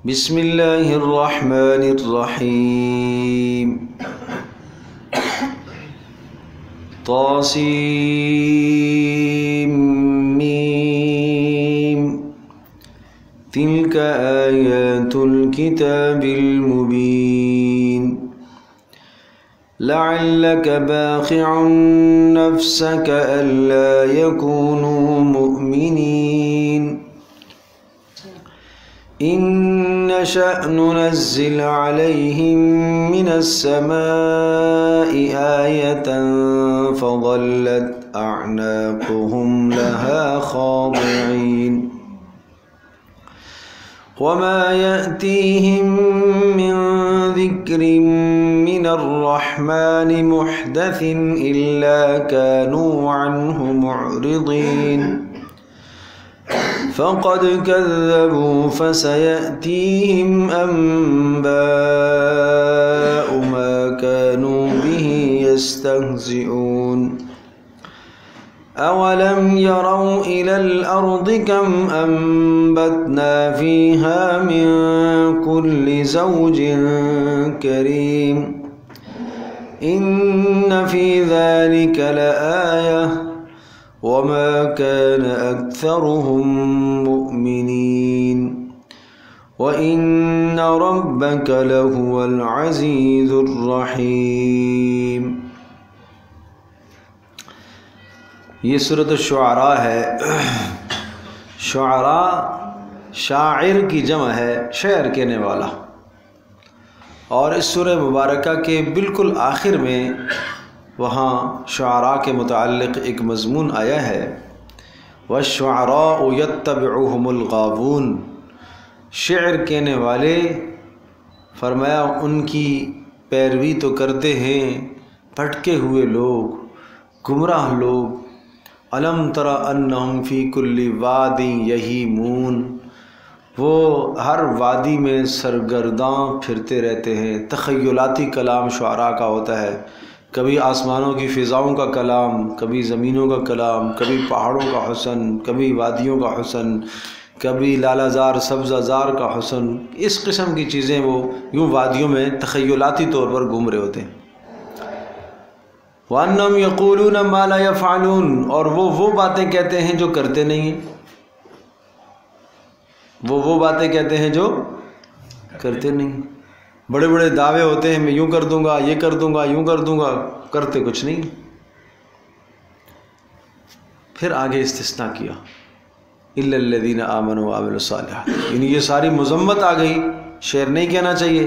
بسم اللہ الرحمن الرحیم طاسیم میم تلک آیات الکتاب المبین لعلک باخع نفسک الا یکونوا مؤمنین إن نشأ ننزل عليهم من السماء آية فظلت أعناقهم لها خاضعين وما يأتيهم من ذكر من الرحمن محدث إلا كانوا عنه معرضين فقد كذبوا فسيأتيهم أنباء ما كانوا به يستهزئون أولم يروا إلى الأرض كم أنبتنا فيها من كل زوج كريم إن في ذلك لآية وما كان أكثرهم مؤمنين وإن ربك لهو العزيز الرحيم۔ یہ سورۃ الشعراء ہے۔ شعراء شاعر کی جمع ہے، شعر کہنے والا، اور اس سورہ مبارکہ کے بالکل آخر میں وہاں شعراء کے متعلق ایک مضمون آیا ہے، وَالشُّعَرَاءُ يَتَّبِعُهُمُ الْغَاوُونَ۔ شعر کہنے والے فرمایا ان کی پیروی تو کرتے ہیں بھٹکے ہوئے لوگ، گمراہ لوگ۔ أَلَمْ تَرَ أَنَّهُمْ فِي كُلِّ وَادٍ يَهِيمُونَ، وہ ہر وادی میں سرگرداں پھرتے رہتے ہیں۔ تخیلاتی کلام شعراء کا ہوتا ہے، کبھی آسمانوں کی فضاؤں کا کلام، کبھی زمینوں کا کلام، کبھی پہاڑوں کا حسن، کبھی وادیوں کا حسن، کبھی لالہ زار سبزہ زار کا حسن۔ اس قسم کی چیزیں وہ یوں وادیوں میں تخیلاتی طور پر گھوم رہے ہوتے ہیں۔ وَأَنَّهُمْ يَقُولُونَ مَا لَا يَفْعَلُونَ، اور وہ باتیں کہتے ہیں جو کرتے نہیں ہیں۔ وہ باتیں کہتے ہیں جو کرتے نہیں۔ بڑے بڑے دعوے ہوتے ہیں، میں یوں کر دوں گا، یہ کر دوں گا، یوں کر دوں گا، کرتے کچھ نہیں۔ پھر آگے استثناء کیا، إِلَّا الَّذِينَ آمَنُوا وَعَمِلُوا الصَّالِحَاتِ، یعنی یہ ساری مذمت آ گئی، شعر نہیں کہنا چاہیے،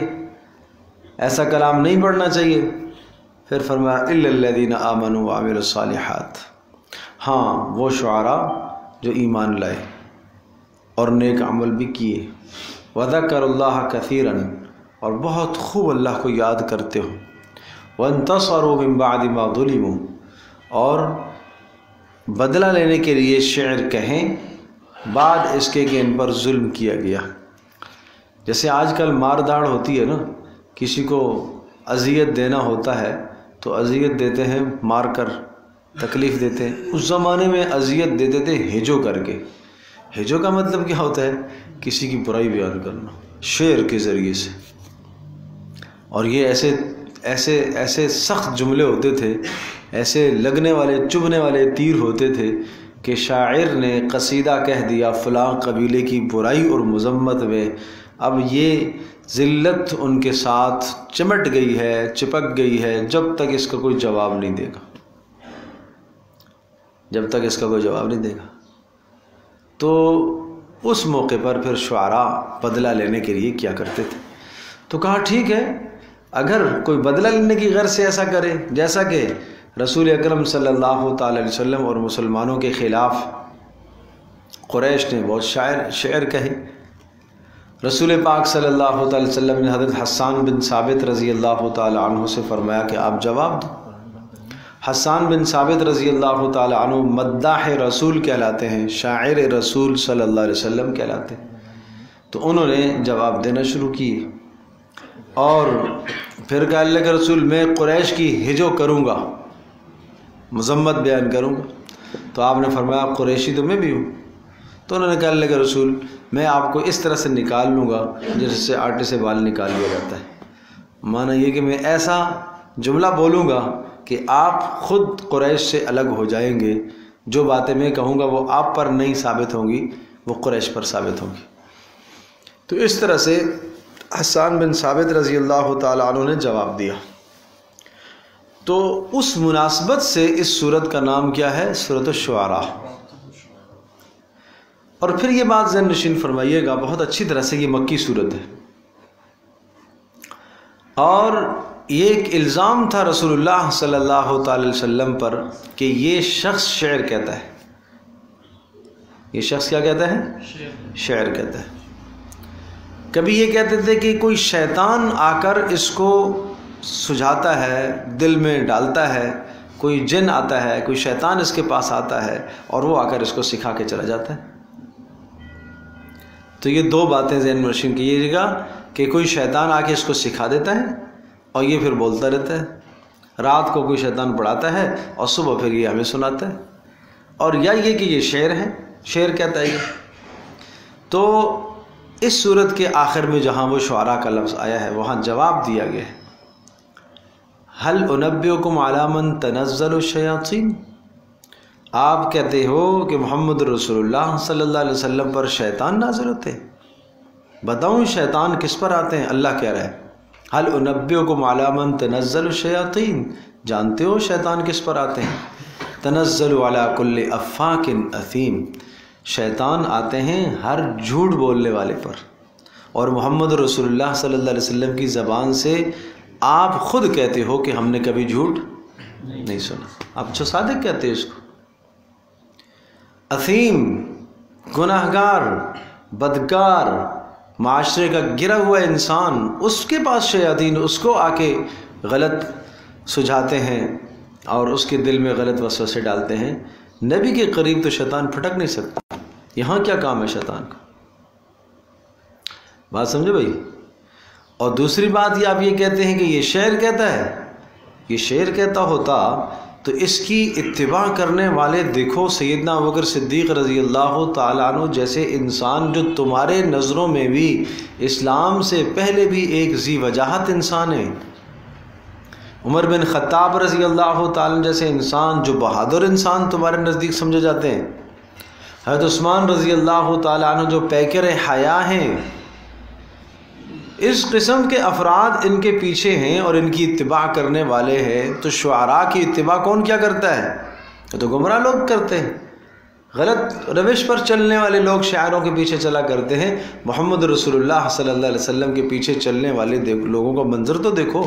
ایسا کلام نہیں پڑھنا چاہیے۔ پھر فرمایا إِلَّا الَّذِينَ آمَنُوا وَعَمِلُوا الصَّالِحَاتِ، ہاں وہ شعراء جو ایمان لائے اور نیک عمل بھی کیے، وَذَكَرُوا اللَّهَ كَثِيرًا، اور بہت خوب اللہ کو یاد کرتے ہو، وَانْتَصَرُوا مِن بَعْدِ مَا ظُلِمُوا، اور بدلہ لینے کے لیے شعر کہیں بعد اس کے کہ ان پر ظلم کیا گیا۔ جیسے آج کل مار داڑ ہوتی ہے نا، کسی کو اذیت دینا ہوتا ہے تو اذیت دیتے ہیں مار کر، تکلیف دیتے ہیں۔ اس زمانے میں اذیت دیتے تھے ہجو کر کے۔ ہجو کا مطلب کیا ہوتا ہے؟ کسی کی برائی بیان کرنا شعر کے ذریعے سے، اور یہ ایسے سخت جملے ہوتے تھے، ایسے لگنے والے چبھنے والے تیر ہوتے تھے کہ شاعر نے قصیدہ کہہ دیا فلاں قبیلے کی برائی اور مذمت میں، اب یہ ذلت ان کے ساتھ چمٹ گئی ہے، چپک گئی ہے، جب تک اس کا کوئی جواب نہیں دے گا، جب تک اس کا کوئی جواب نہیں دے گا۔ تو اس موقع پر پھر شعراء بدلہ لینے کے لیے کیا کرتے تھے؟ تو کہا ٹھیک ہے، اگر کوئی بدلہ لینے کی غرض سے ایسا کرے، جیسا کہ رسول اکرم صلی اللہ تعالی علیہ وسلم اور مسلمانوں کے خلاف قریش نے بہت شعر کہے۔ رسول پاک صلی اللہ تعالی علیہ وسلم نے حضرت حسان بن ثابت رضی اللہ تعالی عنہ سے فرمایا کہ آپ جواب دو۔ حسان بن ثابت رضی اللہ تعالی عنہ مداح رسول کہلاتے ہیں، شاعر رسول صلی اللہ علیہ وسلم کہلاتے ہیں۔ تو انہوں نے جواب دینا شروع کیے، اور پھر کہا اللہ کے رسول میں قریش کی ہجو کروں گا، مذمت بیان کروں گا۔ تو آپ نے فرمایا قریشی تو میں بھی ہوں، تو انہوں نے کہا اللہ کے رسول میں آپ کو اس طرح سے نکال لوں گا جیسے سے آٹے سے بال نکال لیا جاتا ہے. معنی یہ کہ میں ایسا جملہ بولوں گا کہ آپ خود قریش سے الگ ہو جائیں گے. جو باتیں میں کہوں گا وہ آپ پر نہیں ثابت ہوں گی، وہ قریش پر ثابت ہوں گی. تو اس طرح سے حسان بن ثابت رضی اللہ تعالیٰ عنہ نے جواب دیا. تو اس مناسبت سے اس سورت کا نام کیا ہے؟ سورۃ الشعراء. اور پھر یہ بات ذہن نشین فرمائیے گا بہت اچھی طرح سے، یہ مکی سورت ہے اور یہ ایک الزام تھا رسول اللہ صلی اللہ تعالی وسلم پر کہ یہ شخص شعر کہتا ہے. یہ شخص کیا کہتا ہے؟ شعر کہتا ہے. کبھی یہ کہتے تھے کہ کوئی شیطان آ کر اس کو سجھاتا ہے، دل میں ڈالتا ہے، کوئی جن آتا ہے، کوئی شیطان اس کے پاس آتا ہے اور وہ آ کر اس کو سکھا کے چلا جاتا ہے. تو یہ دو باتیں ذہن میں نشین کیجیے گا کہ کوئی شیطان آ کے اس کو سکھا دیتا ہے اور یہ پھر بولتا رہتا ہے. رات کو کوئی شیطان پڑھاتا ہے اور صبح پھر یہ ہمیں سناتا ہے. اور یا یہ کہ یہ شعر ہے، شعر کہتا ہے یہ. تو اس صورت کے آخر میں جہاں وہ شعراء کا لفظ آیا ہے وہاں جواب دیا گیا ہے هل انبئکم علی من تنزل الشیاطین. آپ کہتے ہو کہ محمد رسول اللہ صلی اللہ علیہ وسلم پر شیطان نازل ہوتے ہیں. بتاؤں شیطان کس پر آتے ہیں؟ اللہ کہہ رہا ہے هل انبئکم علی من تنزل الشیاطین. جانتے ہو شیطان کس پر آتے ہیں؟ تنزل علی کل افاک اثیم. شیطان آتے ہیں ہر جھوٹ بولنے والے پر. اور محمد رسول اللہ صلی اللہ علیہ وسلم کی زبان سے آپ خود کہتے ہو کہ ہم نے کبھی جھوٹ نہیں سنا. آپ جو صادق کہتے ہیں اس کو. اثیم، گناہگار، بدکار، معاشرے کا گرا ہوا انسان، اس کے پاس شیاطین اس کو آ کے غلط سجھاتے ہیں اور اس کے دل میں غلط وسوسے ڈالتے ہیں. نبی کے قریب تو شیطان پھٹک نہیں سکتا. یہاں کیا کام ہے شیطان کا؟ بات سمجھے بھائی. اور دوسری بات یہ آپ یہ کہتے ہیں کہ یہ شعر کہتا ہے. یہ شعر کہتا ہوتا تو اس کی اتباع کرنے والے دیکھو سیدنا ابوبکر صدیق رضی اللہ تعالیٰ عنہ جیسے انسان جو تمہارے نظروں میں بھی اسلام سے پہلے بھی ایک ذی وجاہت انسان ہے. عمر بن خطاب رضی اللہ تعالیٰ جیسے انسان جو بہادر انسان تمہارے نزدیک سمجھے جاتے ہیں. حضرت عثمان رضی اللہ تعالیٰ عنہ جو پیکر حیا ہیں. اس قسم کے افراد ان کے پیچھے ہیں اور ان کی اتباع کرنے والے ہیں. تو شعراء کی اتباع کون کیا کرتا ہے؟ تو گمراہ لوگ کرتے ہیں. غلط روش پر چلنے والے لوگ شاعروں کے پیچھے چلا کرتے ہیں. محمد رسول اللہ صلی اللہ علیہ وسلم کے پیچھے چلنے والے لوگوں کا منظر تو دیکھو.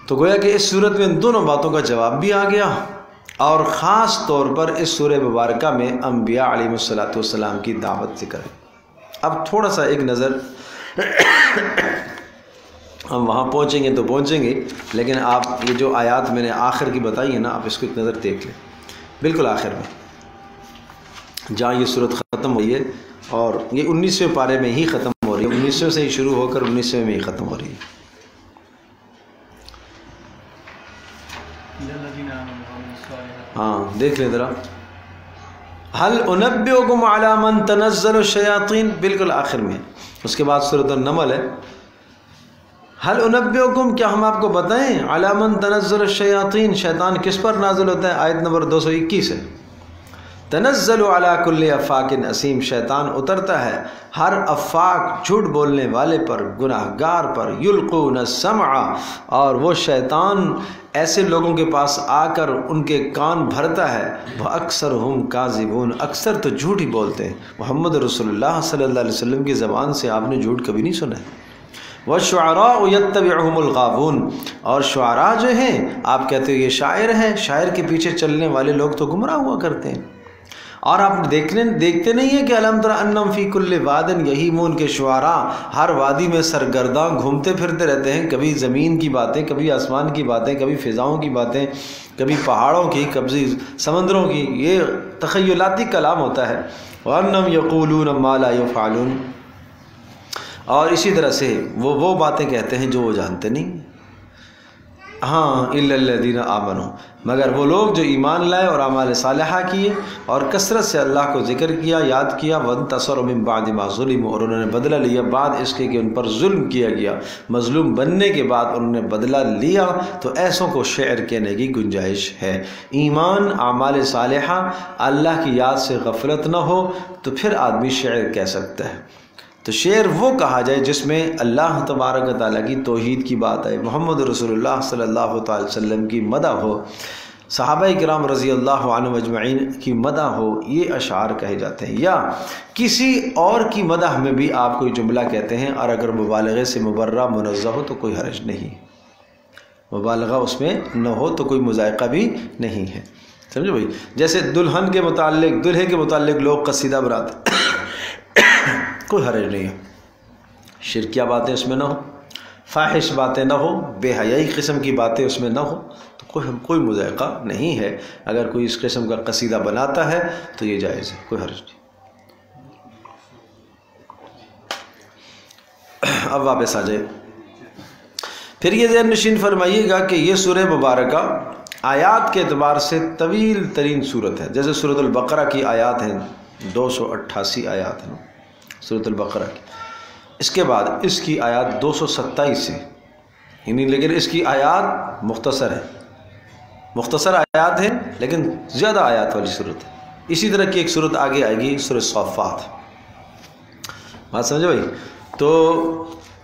تو گویا کہ اس صورت میں ان دونوں باتوں کا جواب بھی آ گیا اور خاص طور پر اس سورہ مبارکہ میں انبیاء علیہ السلام کی دعوت ذکر ہے. اب تھوڑا سا ایک نظر ہم وہاں پہنچیں گے تو پہنچیں گے، لیکن آپ یہ جو آیات میں نے آخر کی بتائی ہیں نا آپ اس کو ایک نظر دیکھ لیں. بالکل آخر میں جہاں یہ صورت ختم ہوئی ہے اور یہ 19ویں پارے میں ہی ختم ہو رہی ہے. 19ویں سے ہی شروع ہو کر 19ویں میں ہی ختم ہو رہی ہے. ہاں دیکھ لیں ذرا. هل انبئکم علی من تنزل الشیاطین بالکل آخر میں. اس کے بعد سورۃ النمل ہے. هل انبئکم کیا ہم آپ کو بتائیں علی من تنزل الشیاطین شیطان کس پر نازل ہوتا ہے؟ آیت نمبر 221 ہے. تنزل علی کل افاک اسیم شیطان اترتا ہے ہر افاک جھوٹ بولنے والے پر، گناہگار پر. یلقون السمع اور وہ شیطان ایسے لوگوں کے پاس آ کر ان کے کان بھرتا ہے. وہ اکثر ہم کاذبون اکثر تو جھوٹ ہی بولتے ہیں. محمد رسول اللہ صلی اللہ علیہ وسلم کی زبان سے آپ نے جھوٹ کبھی نہیں سنا ہے. وَالشُّعَرَاءُ يَتَّبِعُهُمُ الْغَاوُونَ اور شعراء جو ہیں آپ کہتے ہو یہ شاعر ہیں، شاعر کے پیچھے چلنے والے لوگ تو گمراہ ہوا کرتے ہیں. اور آپ دیکھتے نہیں ہیں کہ الم تر انہم فی کل واد یہیمون کے شعراء ہر وادی میں سرگرداں گھومتے پھرتے رہتے ہیں. کبھی زمین کی باتیں، کبھی آسمان کی باتیں، کبھی فضاؤں کی باتیں، کبھی پہاڑوں کی، کبھی سمندروں کی. یہ تخیلاتی کلام ہوتا ہے. وَأَنَّهُمْ يَقُولُونَ مَا لَا يَفْعَلُونَ اور اسی طرح سے وہ باتیں کہتے ہیں جو وہ جانتے نہیں. ہاں الا الذین آمنوا، مگر وہ لوگ جو ایمان لائے اور اعمال صالحہ کیے اور کثرت سے اللہ کو ذکر کیا، یاد کیا، وانتصروا من بعد ما ظلموا، اور انہوں نے بدلہ لیا بعد اس کے کہ ان پر ظلم کیا گیا، مظلوم بننے کے بعد انہوں نے بدلہ لیا، تو ایسوں کو شعر کہنے کی گنجائش ہے۔ ایمان، اعمال صالحہ، اللہ کی یاد سے غفلت نہ ہو تو پھر آدمی شعر کہہ سکتا ہے۔ تو شعر وہ کہا جائے جس میں اللہ تبارک و تعالیٰ کی توحید کی بات آئے، محمد رسول اللہ صلی اللہ تعالی وسلم کی مدح ہو، صحابہ کرام رضی اللہ عنہم اجمعین کی مدح ہو، یہ اشعار کہے جاتے ہیں۔ یا کسی اور کی مدح میں بھی آپ کوئی جملہ کہتے ہیں، اور اگر مبالغے سے مبرہ منزہ ہو تو کوئی حرج نہیں، مبالغہ اس میں نہ ہو تو کوئی مذائقہ بھی نہیں ہے، سمجھو بھائی۔ جیسے دلہن کے متعلق، دلہے کے متعلق لوگ قصیدہ بناتے کوئی حرج نہیں ہے، شرکیہ باتیں اس میں نہ ہو، فاحش باتیں نہ ہو، بے حیائی قسم کی باتیں اس میں نہ ہو، تو کوئی مذائقہ نہیں ہے۔ اگر کوئی اس قسم کا قصیدہ بناتا ہے تو یہ جائز ہے، کوئی حرج نہیں۔ اب واپس آ جائے، پھر یہ ذہن نشین فرمائیے گا کہ یہ سورہ مبارکہ آیات کے اعتبار سے طویل ترین سورت ہے۔ جیسے سورۃ البقرہ کی آیات ہیں 288 آیات ہیں سورۃ البقرہ کی، اس کے بعد اس کی آیات 227 ہیں، یعنی لیکن اس کی آیات مختصر ہے، مختصر آیات ہیں لیکن زیادہ آیات والی صورت ہے۔ اسی طرح کی ایک صورت آگے آئے گی سورۃ صافات، بات سمجھے بھائی۔ تو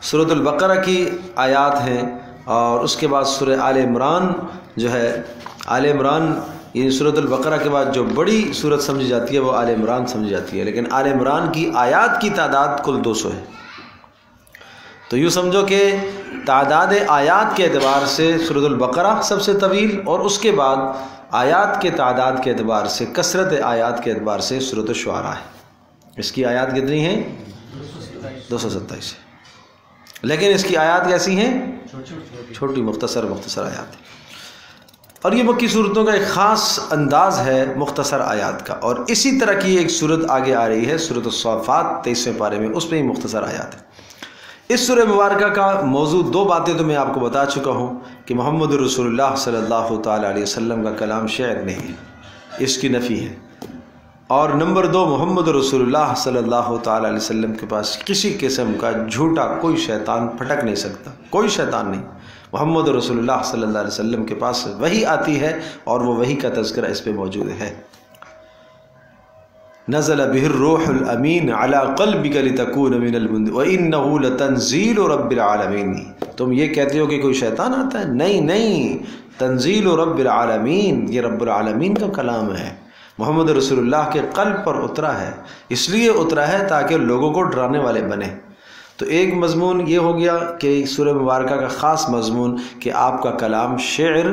سورۃ البقرہ کی آیات ہیں، اور اس کے بعد سورہ آل عمران جو ہے، آل عمران یہ سورۃ البقرہ کے بعد جو بڑی صورت سمجھی جاتی ہے وہ آل عمران سمجھی جاتی ہے، لیکن آل عمران کی آیات کی تعداد کل 200 ہے۔ تو یوں سمجھو کہ تعداد آیات کے اعتبار سے سورۃ البقرہ سب سے طویل، اور اس کے بعد آیات کے تعداد کے اعتبار سے، کثرت آیات کے اعتبار سے سورۃ الشعراء ہے۔ اس کی آیات کتنی ہیں؟ 227 ہے، لیکن اس کی آیات کیسی ہیں؟ چھوٹی مختصر آیات ہیں۔ اور یہ مکی صورتوں کا ایک خاص انداز ہے مختصر آیات کا، اور اسی طرح کی ایک صورت آگے آ رہی ہے سورۃ الصافات 23ویں پارے میں، اس میں ہی مختصر آیات ہے۔ اس سورہ مبارکہ کا موضوع، دو باتیں تو میں آپ کو بتا چکا ہوں کہ محمد رسول اللہ صلی اللہ تعالی علیہ وسلم کا کلام شعر نہیں ہے، اس کی نفی ہے، اور نمبر 2 محمد رسول اللہ صلی اللہ تعالی علیہ وسلم کے پاس کسی قسم کا جھوٹا کوئی شیطان پھٹک نہیں سکتا، کوئی شیطان نہیں۔ محمد رسول اللہ صلی اللہ علیہ وسلم کے پاس وحی آتی ہے، اور وہ وحی کا تذکرہ اس پہ موجود ہے۔ نزل به الروح الامین علی قلبک لتکون من المنذرین وانہ لتنزیل رب العالمین۔ تم یہ کہتے ہو کہ کوئی شیطان آتا ہے؟ نہیں، تنزیل رب العالمین، یہ رب العالمین کا کلام ہے، محمد رسول اللہ کے قلب پر اترا ہے، اس لیے اترا ہے تاکہ لوگوں کو ڈرانے والے بنے۔ تو ایک مضمون یہ ہو گیا کہ سورہ مبارکہ کا خاص مضمون کہ آپ کا کلام شعر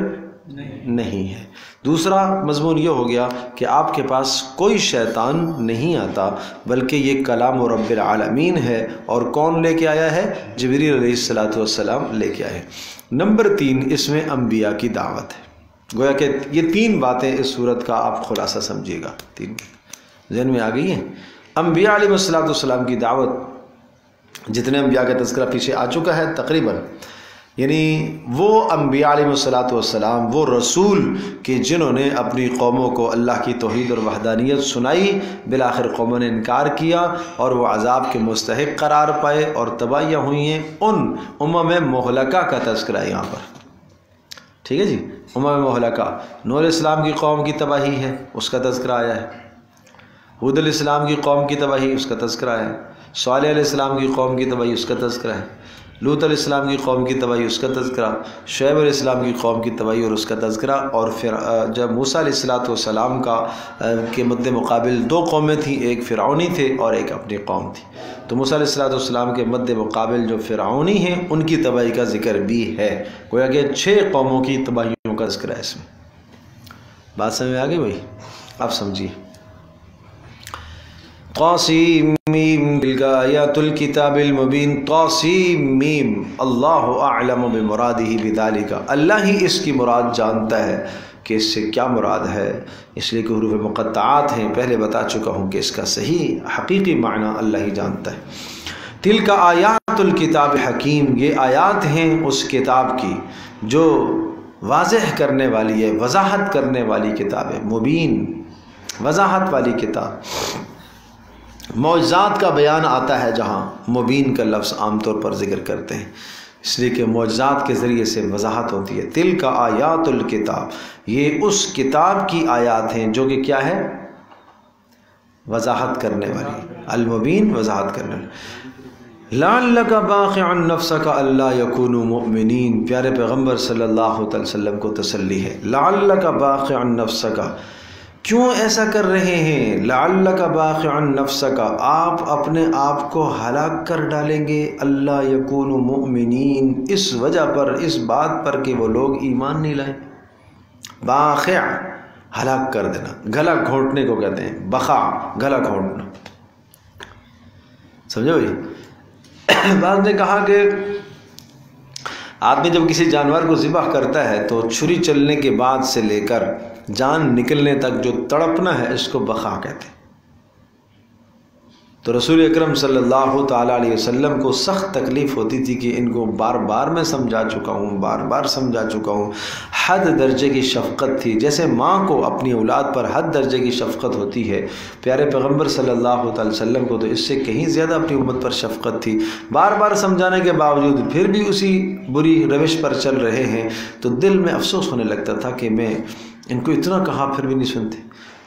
نہیں ہے۔ دوسرا مضمون یہ ہو گیا کہ آپ کے پاس کوئی شیطان نہیں آتا، بلکہ یہ کلام رب العالمین ہے، اور کون لے کے آیا ہے؟ جبریل علیہ السلام لے کے آئے۔ نمبر 3، اس میں انبیاء کی دعوت ہے۔ گویا کہ یہ 3 باتیں اس صورت کا آپ خلاصہ سمجھیے گا، 3 ذہن میں آ گئی ہیں۔ انبیاء علیہ السلام کی دعوت، جتنے انبیاء کا تذکرہ پیچھے آ چکا ہے تقریباً، یعنی وہ انبیاء علیہ السلام، وہ رسول کہ جنہوں نے اپنی قوموں کو اللہ کی توحید اور وحدانیت سنائی، بالآخر قوموں نے انکار کیا اور وہ عذاب کے مستحق قرار پائے اور تباہیاں ہوئی ہیں، ان امم مہلکہ کا تذکرہ ہے یہاں پر، ٹھیک ہے جی۔ امم مہلکہ، نوح علیہ السلام کی قوم کی تباہی ہے، اس کا تذکرہ آیا ہے، ہود علیہ السلام کی قوم کی تباہی، اس کا تذکرہ ہے، صالح علیہ السلام کی قوم کی تباہی، اس کا تذکرہ ہے، لوط علیہ السلام کی قوم کی تباہی، اس کا تذکرہ، شعیب علیہ السلام کی قوم کی تباہی اور اس کا تذکرہ، اور پھر جب موسیٰ علیہ السلام کے مد مقابل 2 قومیں تھیں، ایک فرعونی تھے اور ایک اپنی قوم تھی، تو موسیٰ علیہ السلام کے مد مقابل جو فرعونی ہیں ان کی تباہی کا ذکر بھی ہے، گویا کہ 6 قوموں کی تباہیوں کا ذکر ہے اس میں۔ بات سمجھ میں آ گئی بھائی؟ اب سمجھیے۔ طاسیم میم، تلک آیات الکتاب المبین، طاسیم میم، اللہ اعلم بمرادہ بذالک، اللہ ہی اس کی مراد جانتا ہے کہ اس سے کیا مراد ہے، اس لیے کہ حروف مقطعات ہیں، پہلے بتا چکا ہوں کہ اس کا صحیح حقیقی معنی اللہ ہی جانتا ہے۔ تلک آیات الکتاب حکیم، یہ آیات ہیں اس کتاب کی جو واضح کرنے والی ہے، وضاحت کرنے والی کتاب ہے، مبین وضاحت والی کتاب۔ معجزات کا بیان آتا ہے جہاں مبین کا لفظ عام طور پر ذکر کرتے ہیں، اس لیے کہ معجزات کے ذریعے سے وضاحت ہوتی ہے۔ تل کا آیات الکتاب، یہ اس کتاب کی آیات ہیں جو کہ کیا ہے؟ وضاحت کرنے والی، المبین وضاحت کرنے والی۔ لعلک باخع نفسک الا یکونوا مؤمنین، پیارے پیغمبر صلی اللہ علیہ وسلم کو تسلی ہے۔ لعلک باخع نفسک، کیوں ایسا کر رہے ہیں؟ لعلک باخع نفسک، آپ اپنے آپ کو ہلاک کر ڈالیں گے، الا یکونوا مؤمنین، اس وجہ پر، اس بات پر کہ وہ لوگ ایمان نہیں لائیں۔ باخع ہلاک کر دینا، گلا گھونٹنے کو کہتے ہیں، بخا گلا گھونٹنا، سمجھو بھائی۔ بعض نے کہا کہ آدمی جب کسی جانور کو ذبح کرتا ہے تو چھری چلنے کے بعد سے لے کر جان نکلنے تک جو تڑپنا ہے اس کو بخا کہتے ہیں۔ تو رسول اکرم صلی اللہ تعالیٰ علیہ وسلم کو سخت تکلیف ہوتی تھی کہ ان کو بار بار میں سمجھا چکا ہوں، بار بار سمجھا چکا ہوں۔ حد درجے کی شفقت تھی، جیسے ماں کو اپنی اولاد پر حد درجے کی شفقت ہوتی ہے، پیارے پیغمبر صلی اللہ تعالی وسلم کو تو اس سے کہیں زیادہ اپنی امت پر شفقت تھی۔ بار بار سمجھانے کے باوجود پھر بھی اسی بری روش پر چل رہے ہیں، تو دل میں افسوس ہونے لگتا تھا کہ میں ان کو اتنا کہا پھر بھی نہیں سنتے،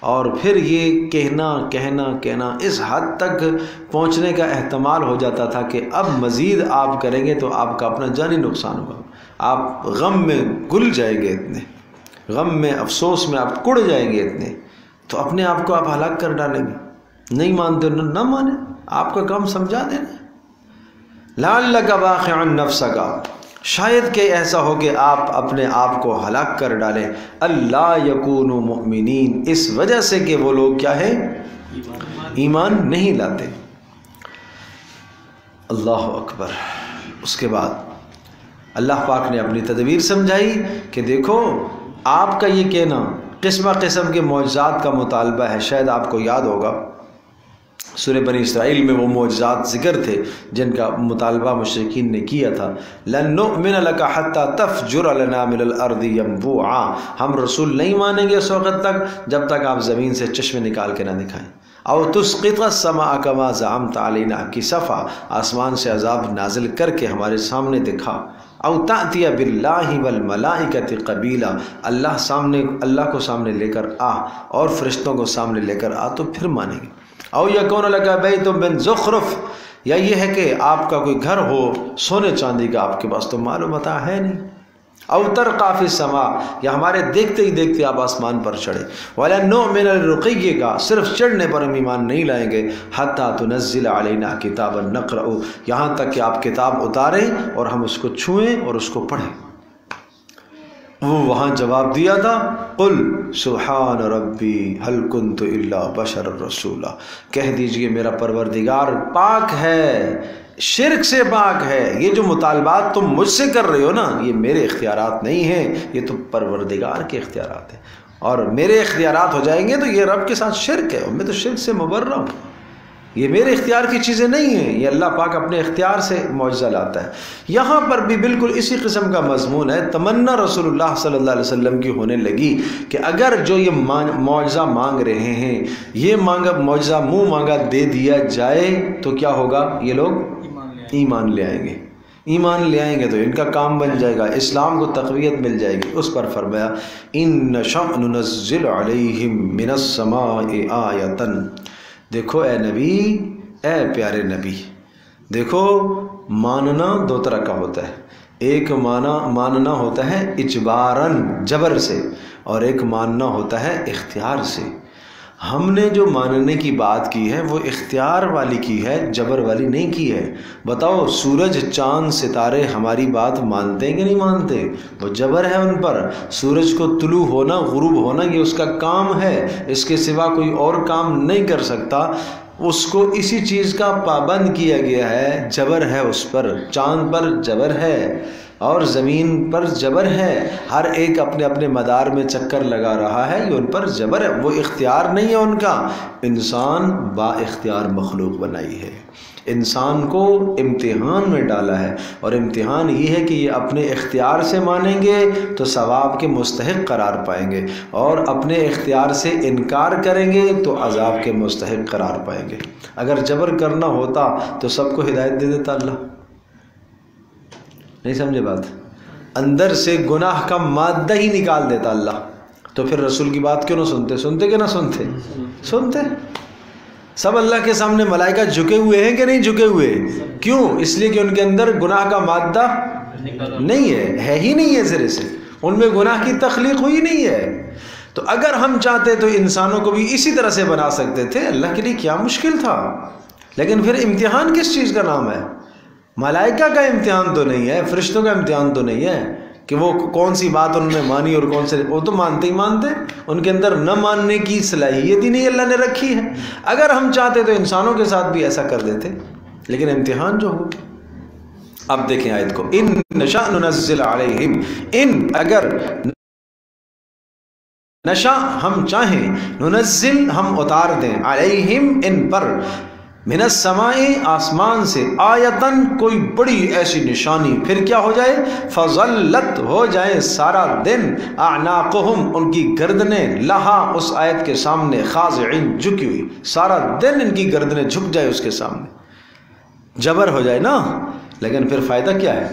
اور پھر یہ کہنا اس حد تک پہنچنے کا احتمال ہو جاتا تھا کہ اب مزید آپ کریں گے تو آپ کا اپنا جانی نقصان ہوگا، آپ غم میں گل جائیں گے، اتنے غم میں افسوس میں آپ کڑ جائیں گے اتنے، تو اپنے آپ کو آپ ہلاک کر ڈالیں گے۔ نہیں مانتے نہ مانیں، آپ کا کام سمجھا دینا۔ لعلک باخع نفسک، شاید کہ ایسا ہو کہ آپ اپنے آپ کو ہلاک کر ڈالیں، اللہ یکونوا مؤمنین، اس وجہ سے کہ وہ لوگ کیا ہے؟ ایمان نہیں لاتے۔ اللہ اکبر۔ اس کے بعد اللہ پاک نے اپنی تدبیر سمجھائی کہ دیکھو آپ کا یہ کہنا قسم قسم کے معجزات کا مطالبہ ہے، شاید آپ کو یاد ہوگا سورہ بنی اسرائیل میں وہ معجزات ذکر تھے جن کا مطالبہ مشرکین نے کیا تھا۔ لن نؤمن لک حتی تفجر لنا من الارض ینبوعا، ہم رسول نہیں مانیں گے اس وقت تک جب تک آپ زمین سے چشمے نکال کے نہ دکھائیں۔ او تسقط السماء کما زعمت علینا کسفا، آسمان سے عذاب نازل کر کے ہمارے سامنے دکھا۔ او تأتی باللہ والملائکۃ قبیلا، اللہ کو سامنے لے کر آ اور فرشتوں کو سامنے لے کر آ تو پھر مانیں گے۔ او یکون لک بیت من زخرف، یا یہ ہے کہ آپ کا کوئی گھر ہو سونے چاندی کا، آپ کے پاس تو مال و متاع ہے نہیں۔ او ترقی فی السماء، یا ہمارے دیکھتے ہی دیکھتے آپ آسمان پر چڑھے۔ ولن نؤمن لرقیک، صرف چڑھنے پر ہم ایمان نہیں لائیں گے، حتی تنزل علینا کتابا نقرأ، یہاں تک کہ آپ کتاب اتاریں اور ہم اس کو چھوئیں اور اس کو پڑھیں۔ وہ وہاں جواب دیا تھا، قل سبحان ربی هل کنت الا بشر رسولا، کہہ دیجئے میرا پروردگار پاک ہے، شرک سے پاک ہے، یہ جو مطالبات تم مجھ سے کر رہے ہو نا یہ میرے اختیارات نہیں ہیں، یہ تو پروردگار کے اختیارات ہیں، اور میرے اختیارات ہو جائیں گے تو یہ رب کے ساتھ شرک ہے، میں تو شرک سے مبرہ ہوں، یہ میرے اختیار کی چیزیں نہیں ہیں، یہ اللہ پاک اپنے اختیار سے معجزہ لاتا ہے۔ یہاں پر بھی بالکل اسی قسم کا مضمون ہے، تمنا رسول اللہ صلی اللہ علیہ وسلم کی ہونے لگی کہ اگر جو یہ معجزہ مانگ رہے ہیں، یہ معجزہ منہ مانگا دے دیا جائے تو کیا ہوگا؟ یہ لوگ ایمان لے آئیں گے، ایمان لے آئیں گے تو ان کا کام بن جائے گا، اسلام کو تقویت مل جائے گی۔ اس پر فرمایا ان نشأ ننزل علیہم من السماء آیۃ، دیکھو اے نبی، اے پیارے نبی، دیکھو ماننا دو طرح کا ہوتا ہے، ایک ماننا ہوتا ہے اجباراً جبر سے، اور ایک ماننا ہوتا ہے اختیار سے۔ ہم نے جو ماننے کی بات کی ہے وہ اختیار والی کی ہے، جبر والی نہیں کی ہے۔ بتاؤ سورج چاند ستارے ہماری بات مانتے ہیں کہ نہیں مانتے؟ وہ جبر ہے ان پر، سورج کو طلوع ہونا غروب ہونا یہ اس کا کام ہے، اس کے سوا کوئی اور کام نہیں کر سکتا، اس کو اسی چیز کا پابند کیا گیا ہے، جبر ہے اس پر، چاند پر جبر ہے، اور زمین پر جبر ہے، ہر ایک اپنے اپنے مدار میں چکر لگا رہا ہے، یہ ان پر جبر ہے، وہ اختیار نہیں ہے ان کا۔ انسان با اختیار مخلوق بنائی ہے، انسان کو امتحان میں ڈالا ہے، اور امتحان یہ ہے کہ یہ اپنے اختیار سے مانیں گے تو ثواب کے مستحق قرار پائیں گے، اور اپنے اختیار سے انکار کریں گے تو عذاب کے مستحق قرار پائیں گے۔ اگر جبر کرنا ہوتا تو سب کو ہدایت دے دیتا اللہ، نہیں سمجھے بات؟ اندر سے گناہ کا مادہ ہی نکال دیتا اللہ، تو پھر رسول کی بات کیوں نہ سنتے؟ سنتے کہ نہ سنتے؟ سنتے۔ سب اللہ کے سامنے ملائکہ جھکے ہوئے ہیں کہ نہیں جھکے ہوئے؟ کیوں؟ اس لیے کہ ان کے اندر گناہ کا مادہ نہیں ہے ہی نہیں ہے، سرے سے ان میں گناہ کی تخلیق ہوئی نہیں ہے۔ تو اگر ہم چاہتے تو انسانوں کو بھی اسی طرح سے بنا سکتے تھے، اللہ کے لیے کیا مشکل تھا؟ لیکن پھر امتحان کس چیز کا نام ہے؟ ملائکہ کا امتحان تو نہیں ہے، فرشتوں کا امتحان تو نہیں ہے کہ وہ کون سی بات انہوں نے مانی اور کون سے، وہ تو مانتے ہی مانتے، ان کے اندر نہ ماننے کی صلاحیت ہی نہیں اللہ نے رکھی ہے۔ اگر ہم چاہتے تو انسانوں کے ساتھ بھی ایسا کر دیتے، لیکن امتحان جو ہو۔ اب دیکھیں آیت کو، ان نشاء ننزل علیہم، ان اگر نشاء ہم چاہیں، ننزل ہم اتار دیں، علیہم ان پر، من السماء آسمان سے، آیتن کوئی بڑی ایسی نشانی، پھر کیا ہو جائے؟ فظلت ہو جائے سارا دن، اعناقہم ان کی گردنیں، لہا اس آیت کے سامنے، خاضعین جھکی ہوئی، سارا دن ان کی گردنیں جھک جائے اس کے سامنے، جبر ہو جائے نا۔ لیکن پھر فائدہ کیا ہے؟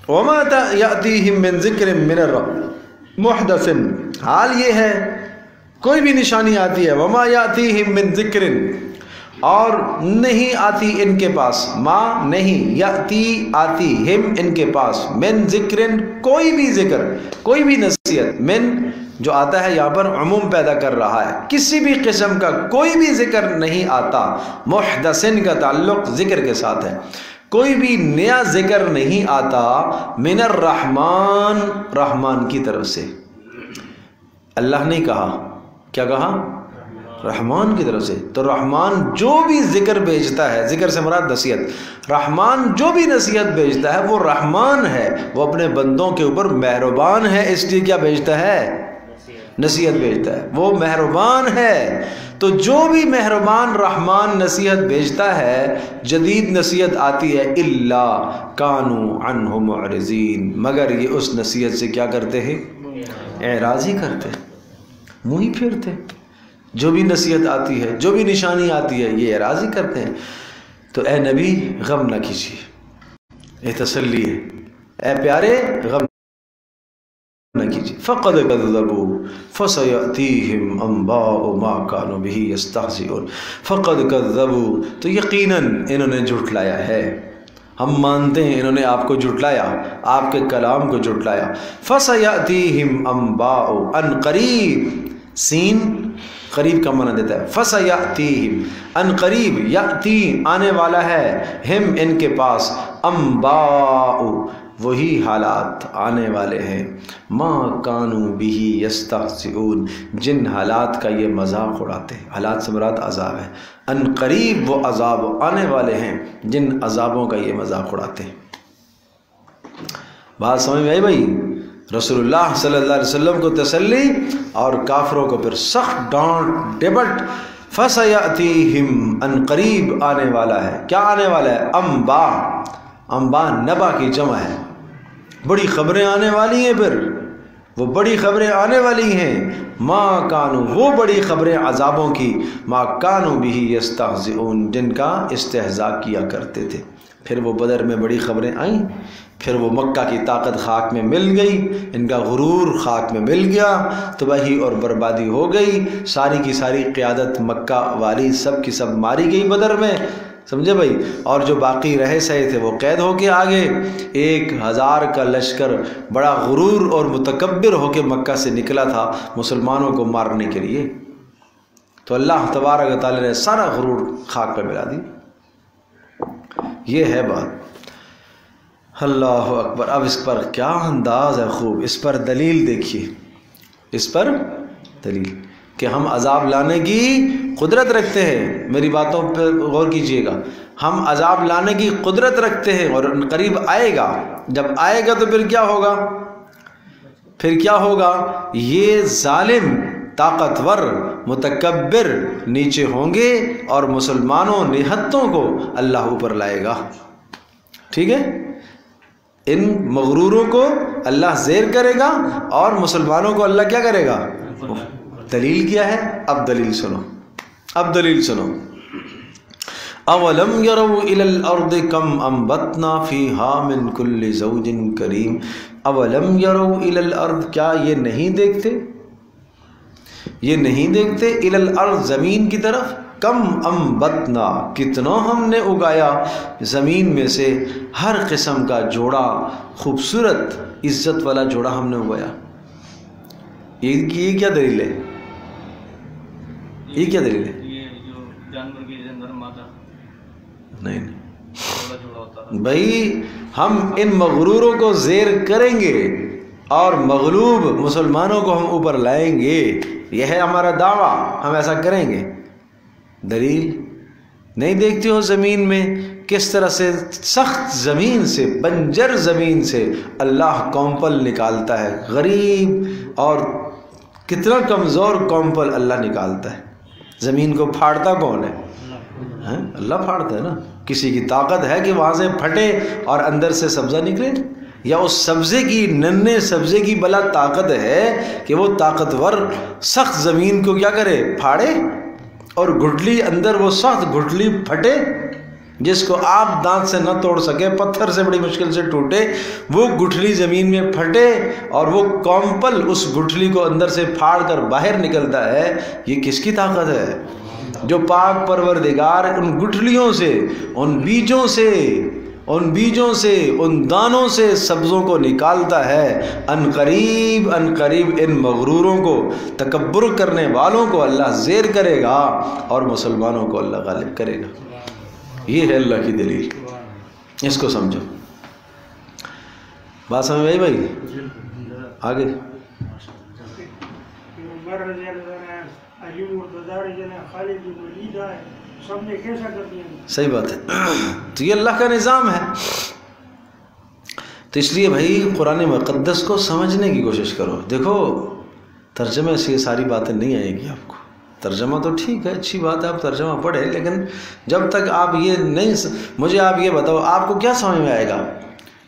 وما یأتیہم من ذکر من الرب محدث، حال یہ ہے کوئی بھی نشانی آتی ہے، وما یاتیہم من ذکر، اور نہیں آتی ان کے پاس، ما نہیں، یاتی آتی، ہم ان کے پاس، من ذکر کوئی بھی ذکر، کوئی بھی نصیحت، من جو آتا ہے یہاں پر عموم پیدا کر رہا ہے، کسی بھی قسم کا کوئی بھی ذکر نہیں آتا، محدثن کا تعلق ذکر کے ساتھ ہے، کوئی بھی نیا ذکر نہیں آتا، من الرحمن، رحمان کی طرف سے۔ اللہ نے کہا، کیا کہا؟ رحمان کی طرف سے۔ تو رحمان جو بھی ذکر بھیجتا ہے، ذکر سے مراد نصیحت، رحمان جو بھی نصیحت بھیجتا ہے وہ رحمان ہے، وہ اپنے بندوں کے اوپر مہربان ہے، اس لیے کیا بھیجتا ہے؟ نصیحت بھیجتا ہے، وہ مہربان ہے۔ تو جو بھی مہربان رحمان نصیحت بھیجتا ہے، جدید نصیحت آتی ہے، الا کانوا عنہ معرضین، مگر یہ اس نصیحت سے کیا کرتے ہیں؟ اعراض ہی کرتے ہیں، منہ ہی پھیرتے۔ جو بھی نصیحت آتی ہے، جو بھی نشانی آتی ہے، یہ اعراض ہی کرتے ہیں۔ تو اے نبی غم نہ کیجیے، یہ تسلی ہے، اے پیارے غم نہ کیجیے۔ فقد کذبوا فسیأتیہم انباء ما کانوا بہ یستہزئون، فقد کذبوا تو یقیناً انہوں نے جھٹلایا ہے، ہم مانتے ہیں انہوں نے آپ کو جھٹلایا، آپ کے کلام کو جھٹلایا۔ فسیأتیہم انباء، ان قریب، سین قریب کا معنی دیتا ہے، فسیأتیہم ان قریب، یأتی آنے والا ہے، ہم ان کے پاس، انباء وہی حالات آنے والے ہیں، ما کانوا بہ یستہزئون جن حالات کا یہ مذاق اڑاتے ہیں، حالات سے مراد عذاب ہے، ان قریب وہ عذاب آنے والے ہیں جن عذابوں کا یہ مذاق اڑاتے ہیں۔ بات سمجھ میں آئی بھائی؟ رسول اللہ صلی اللہ علیہ وسلم کو تسلی اور کافروں کو پھر سخت ڈانٹ ڈپٹ۔ فسیأتیہم ان قریب آنے والا ہے، کیا آنے والا ہے؟ انبا، انبا نبا کی جمع ہے، بڑی خبریں آنے والی ہیں، پھر وہ بڑی خبریں آنے والی ہیں، ما کانوا وہ بڑی خبریں عذابوں کی، ما کانوا بہ یستہزئون جن کا استہزاء کیا کرتے تھے۔ پھر وہ بدر میں بڑی خبریں آئیں، پھر وہ مکہ کی طاقت خاک میں مل گئی، ان کا غرور خاک میں مل گیا، تباہی اور بربادی ہو گئی، ساری کی ساری قیادت مکہ والی سب کی سب ماری گئی بدر میں، سمجھے بھائی؟ اور جو باقی رہے سہے تھے وہ قید ہو کے آگے، 1000 کا لشکر بڑا غرور اور متکبر ہو کے مکہ سے نکلا تھا مسلمانوں کو مارنے کے لیے، تو اللہ تبارک و تعالی نے سارا غرور خاک پہ ملا دی۔ یہ ہے بات۔ اللہ اکبر۔ اب اس پر کیا انداز ہے خوب، اس پر دلیل دیکھیے، اس پر دلیل کہ ہم عذاب لانے کی قدرت رکھتے ہیں. میری باتوں پہ غور کیجئے گا. ہم عذاب لانے کی قدرت رکھتے ہیں اور قریب آئے گا. جب آئے گا تو پھر کیا ہوگا؟ پھر کیا ہوگا؟ یہ ظالم، طاقتور، متکبر نیچے ہوں گے اور مسلمانوں نہتوں کو اللہ اوپر لائے گا. ٹھیک ہے؟ ان مغروروں کو اللہ زیر کرے گا اور مسلمانوں کو اللہ کیا کرے گا؟ دلیل کیا ہے؟ اب دلیل سنو، اب دلیل سنو. اولم يروا الى الارض كم انبتنا فيها من كل زوج كريم. اولم يروا الى الارض، کیا یہ نہیں دیکھتے؟ یہ نہیں دیکھتے الى الارض، زمین کی طرف. کم انبتنا، کتنا ہم نے اگایا زمین میں سے ہر قسم کا جوڑا، خوبصورت عزت والا جوڑا ہم نے اگایا. یہ کیا دلیل ہے؟ یہ کیا دلیل ہے؟ نہیں بھائی، ہم ان مغروروں کو زیر کریں گے اور مغلوب مسلمانوں کو ہم اوپر لائیں گے. یہ ہے ہمارا دعویٰ، ہم ایسا کریں گے. دلیل نہیں دیکھتے ہو زمین میں کس طرح سے سخت زمین سے، بنجر زمین سے اللہ کومپل نکالتا ہے. غریب اور کتنا کمزور کومپل اللہ نکالتا ہے. زمین کو پھاڑتا کون ہے؟ اللہ پھاڑتا ہے نا. کسی کی طاقت ہے کہ وہاں سے پھٹے اور اندر سے سبزہ نکلے؟ یا اس سبزے کی، ننھے سبزے کی بلا طاقت ہے کہ وہ طاقتور سخت زمین کو کیا کرے؟ پھاڑے اور گھٹلی اندر وہ سخت گھٹلی پھٹے جس کو آپ دانت سے نہ توڑ سکے، پتھر سے بڑی مشکل سے ٹوٹے، وہ گٹھلی زمین میں پھٹے اور وہ کومپل اس گٹھلی کو اندر سے پھاڑ کر باہر نکلتا ہے. یہ کس کی طاقت ہے؟ جو پاک پروردگار ان گٹھلیوں سے، ان بیجوں سے، ان دانوں سے سبزوں کو نکالتا ہے. ان قریب ان مغروروں کو، تکبر کرنے والوں کو اللہ زیر کرے گا اور مسلمانوں کو اللہ غالب کرے گا. یہ ہے اللہ کی دلیل. اس کو سمجھو. بات سمجھ آئی بھائی؟ آگے صحیح بات ہے. تو یہ اللہ کا نظام ہے. تو اس لیے بھائی قرآن مقدس کو سمجھنے کی کوشش کرو. دیکھو ترجمے سے یہ ساری باتیں نہیں آئیں گی آپ کو. ترجمہ تو ٹھیک ہے، اچھی بات ہے، آپ ترجمہ پڑھیں، لیکن جب تک آپ یہ نہیں، مجھے آپ یہ بتاؤ آپ کو کیا سمجھ میں آئے گا؟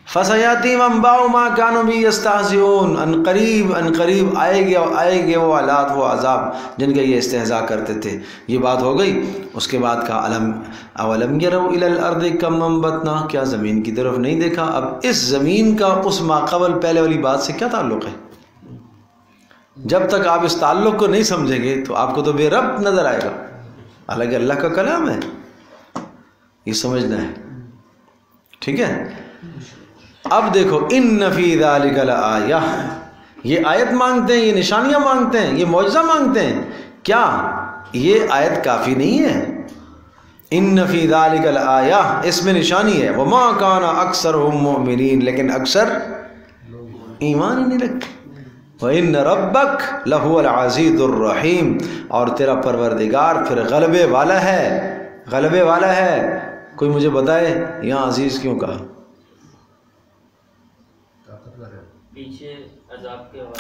فَسَيَأْتِيهِمْ أَنْبَاءُ مَا كَانُوا بِهِ يَسْتَهْزِئُونَ. ان قریب آئے گے وہ حالات، وہ عذاب جن کا یہ استہزاء کرتے تھے. یہ بات ہو گئی. اس کے بعد کہا اولم يروا الى الارض كم انبتنا، کیا زمین کی طرف نہیں دیکھا؟ اب اس زمین کا اس ماقبل پہلے والی بات سے کیا تعلق ہے؟ جب تک آپ اس تعلق کو نہیں سمجھیں گے تو آپ کو تو بے ربط نظر آئے گا. حالانکہ اللہ کا کلام ہے، یہ سمجھنا ہے. ٹھیک ہے؟ اب دیکھو ان فی ذلک لآیہ، یہ آیت مانگتے ہیں، یہ نشانیاں مانگتے ہیں، یہ معجزہ مانگتے ہیں. کیا یہ آیت کافی نہیں ہے؟ ان فی ذلک لآیہ، اس میں نشانی ہے. وما کان اکثرهم مؤمنین، لیکن اکثر ایمان ہی نہیں رکھتے. وَإِنَّ رَبَّكَ لَهُوَ الْعَزِيزُ الرَّحِيمُ، اور تیرا پروردگار پھر غلبے والا ہے، غلبے والا ہے. کوئی مجھے بتائے یہاں عزیز کیوں کہا؟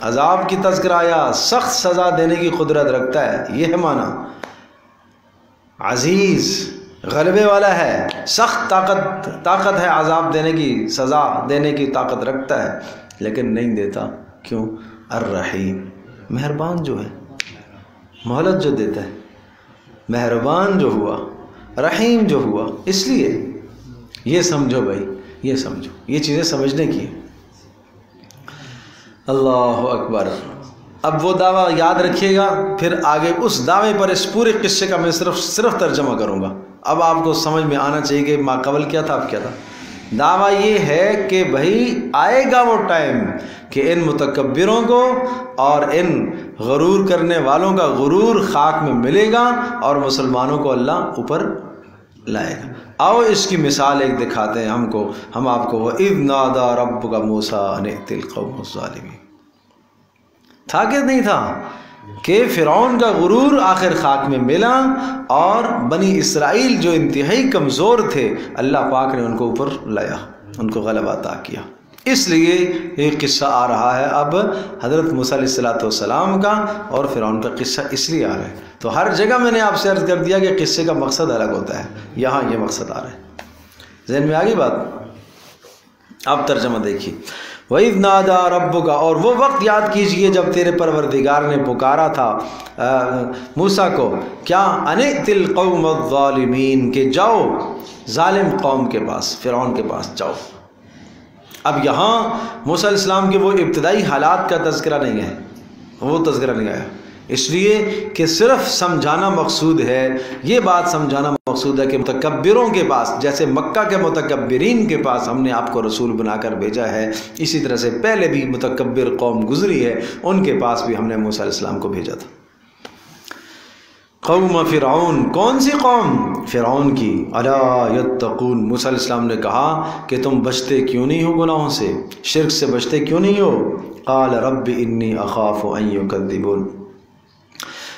عذاب کی تذکرہ آیا، سخت سزا دینے کی قدرت رکھتا ہے، یہ ہے معنی. عزیز غلبے والا ہے، سخت طاقت ہے، عذاب دینے کی، سزا دینے کی طاقت رکھتا ہے، لیکن نہیں دیتا. کیوں؟ الرحیم، مہربان جو ہے، مہلت جو دیتا ہے، مہربان جو ہوا، رحیم جو ہوا. اس لیے یہ سمجھو بھائی، یہ سمجھو، یہ چیزیں سمجھنے کی. اللہ اکبر. اب وہ دعویٰ یاد رکھیے گا، پھر آگے اس دعوے پر اس پورے قصے کا میں صرف ترجمہ کروں گا. اب آپ کو سمجھ میں آنا چاہیے کہ ما قبل کیا تھا، اب کیا تھا. دعویٰ یہ ہے کہ بھائی آئے گا وہ ٹائم کہ ان متکبروں کو اور ان غرور کرنے والوں کا غرور خاک میں ملے گا اور مسلمانوں کو اللہ اوپر لائے گا. آؤ اس کی مثال ایک دکھاتے ہیں ہم آپ کو. وَإِذْ نَادَى رَبُّكَ مُوسَىٰ أَنِ ائْتِ الْقَوْمَ الظَّالِمِينَ، تھا کہ نہیں تھا؟ کہ فرعون کا غرور آخر خاک میں ملا اور بنی اسرائیل جو انتہائی کمزور تھے اللہ پاک نے ان کو اوپر لایا، ان کو غلبہ عطا کیا۔ اس لیے ایک قصہ آ رہا ہے اب حضرت موسیٰ علیہ السلام کا اور فرعون کا قصہ اس لیے آ رہا ہے۔ تو ہر جگہ میں نے آپ سے عرض کر دیا کہ قصے کا مقصد الگ ہوتا ہے، یہاں یہ مقصد آ رہا ہے۔ ذہن میں آ گئی بات؟ اب ترجمہ دیکھیے، وَإِذْ نَادَى رَبُّكَ، اور وہ وقت یاد کیجئے جب تیرے پروردگار نے پکارا تھا موسیٰ کو، کیا أَنِئْتِ الْقَوْمَ الظَّالِمِينَ، کہ جاؤ ظالم قوم کے پاس، فرعون کے پاس جاؤ۔ اب یہاں موسیٰ علیہ السلام کے وہ ابتدائی حالات کا تذکرہ نہیں ہے، وہ تذکرہ نہیں آیا، اس لیے کہ صرف سمجھانا مقصود ہے، یہ بات سمجھانا مقصود ہے کہ متکبروں کے پاس، جیسے مکہ کے متکبرین کے پاس ہم نے آپ کو رسول بنا کر بھیجا ہے، اسی طرح سے پہلے بھی متکبر قوم گزری ہے، ان کے پاس بھی ہم نے موسیٰ علیہ السلام کو بھیجا تھا۔ قوم فرعون، کون سی قوم؟ فرعون کی۔ الا یتقون، موسیٰ علیہ السلام نے کہا کہ تم بچتے کیوں نہیں ہو گناہوں سے، شرک سے بچتے کیوں نہیں ہو؟ قال رب انی اخاف ان یکذبون،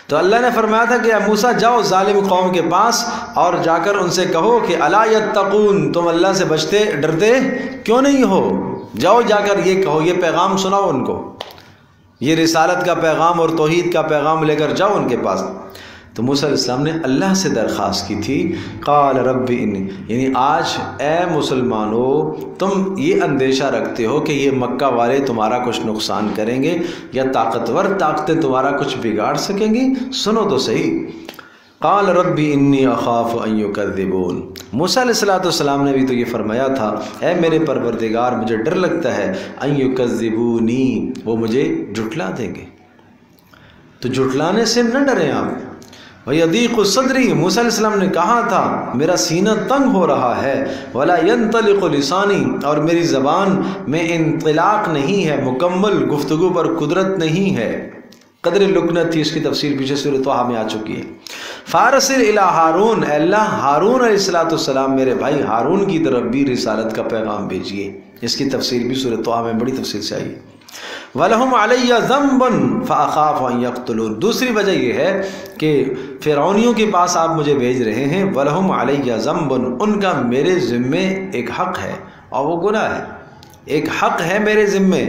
تو اللہ نے فرمایا تھا کہ اے موسیٰ جاؤ ظالم قوم کے پاس اور جا کر ان سے کہو کہ الا یتقون، تم اللہ سے بچتے ڈرتے کیوں نہیں ہو؟ جاؤ جا کر یہ کہو، یہ پیغام سناؤ ان کو، یہ رسالت کا پیغام اور توحید کا پیغام لے کر جاؤ ان کے پاس۔ تو موسیٰ علیہ السلام نے اللہ سے درخواست کی تھی، قال رب انی، یعنی آج اے مسلمانوں تم یہ اندیشہ رکھتے ہو کہ یہ مکہ والے تمہارا کچھ نقصان کریں گے یا طاقتور طاقتیں تمہارا کچھ بگاڑ سکیں گی؟ سنو تو صحیح، قال رب انی اخاف ان یکذبون، موسیٰ علیہ السلام نے بھی تو یہ فرمایا تھا، اے میرے پروردگار مجھے ڈر لگتا ہے ان یکذبونی، وہ مجھے جھٹلا دیں گے۔ تو جھٹلانے سے نہ ڈریں آپ۔ وَيَضِيقُ صَدْرِي، موسیٰ علیہ السلام نے کہا تھا میرا سینہ تنگ ہو رہا ہے، وَلَا يَنْطَلِقُ لِسَانِي، اور میری زبان میں انطلاق نہیں ہے، مکمل گفتگو پر قدرت نہیں ہے۔ قدر لکنت تھی، اس کی تفسیر پیچھے سورۃ طٰہٰ میں آ چکی ہے۔ فَأَرْسِلْ إِلَىٰ ہارون، اے اللہ ہارون علیہ السلام میرے بھائی ہارون کی طرف بھی رسالت کا پیغام بھیجیے، اس کی تفسیر بھی سورۃ طٰہٰ میں بڑی تفصیل سے آئی ہے۔ وَلَهُمْ عَلَيَّ ذَنْبٌ فَأَخَافُ أَن يَقْتُلُونِ، دوسری وجہ یہ ہے کہ فرعونیوں کے پاس آپ مجھے بھیج رہے ہیں، وَلَهُمْ عَلَيَّ ذَنْبٌ، ان کا میرے ذمے ایک حق ہے اور وہ گناہ ہے، ایک حق ہے میرے ذمے،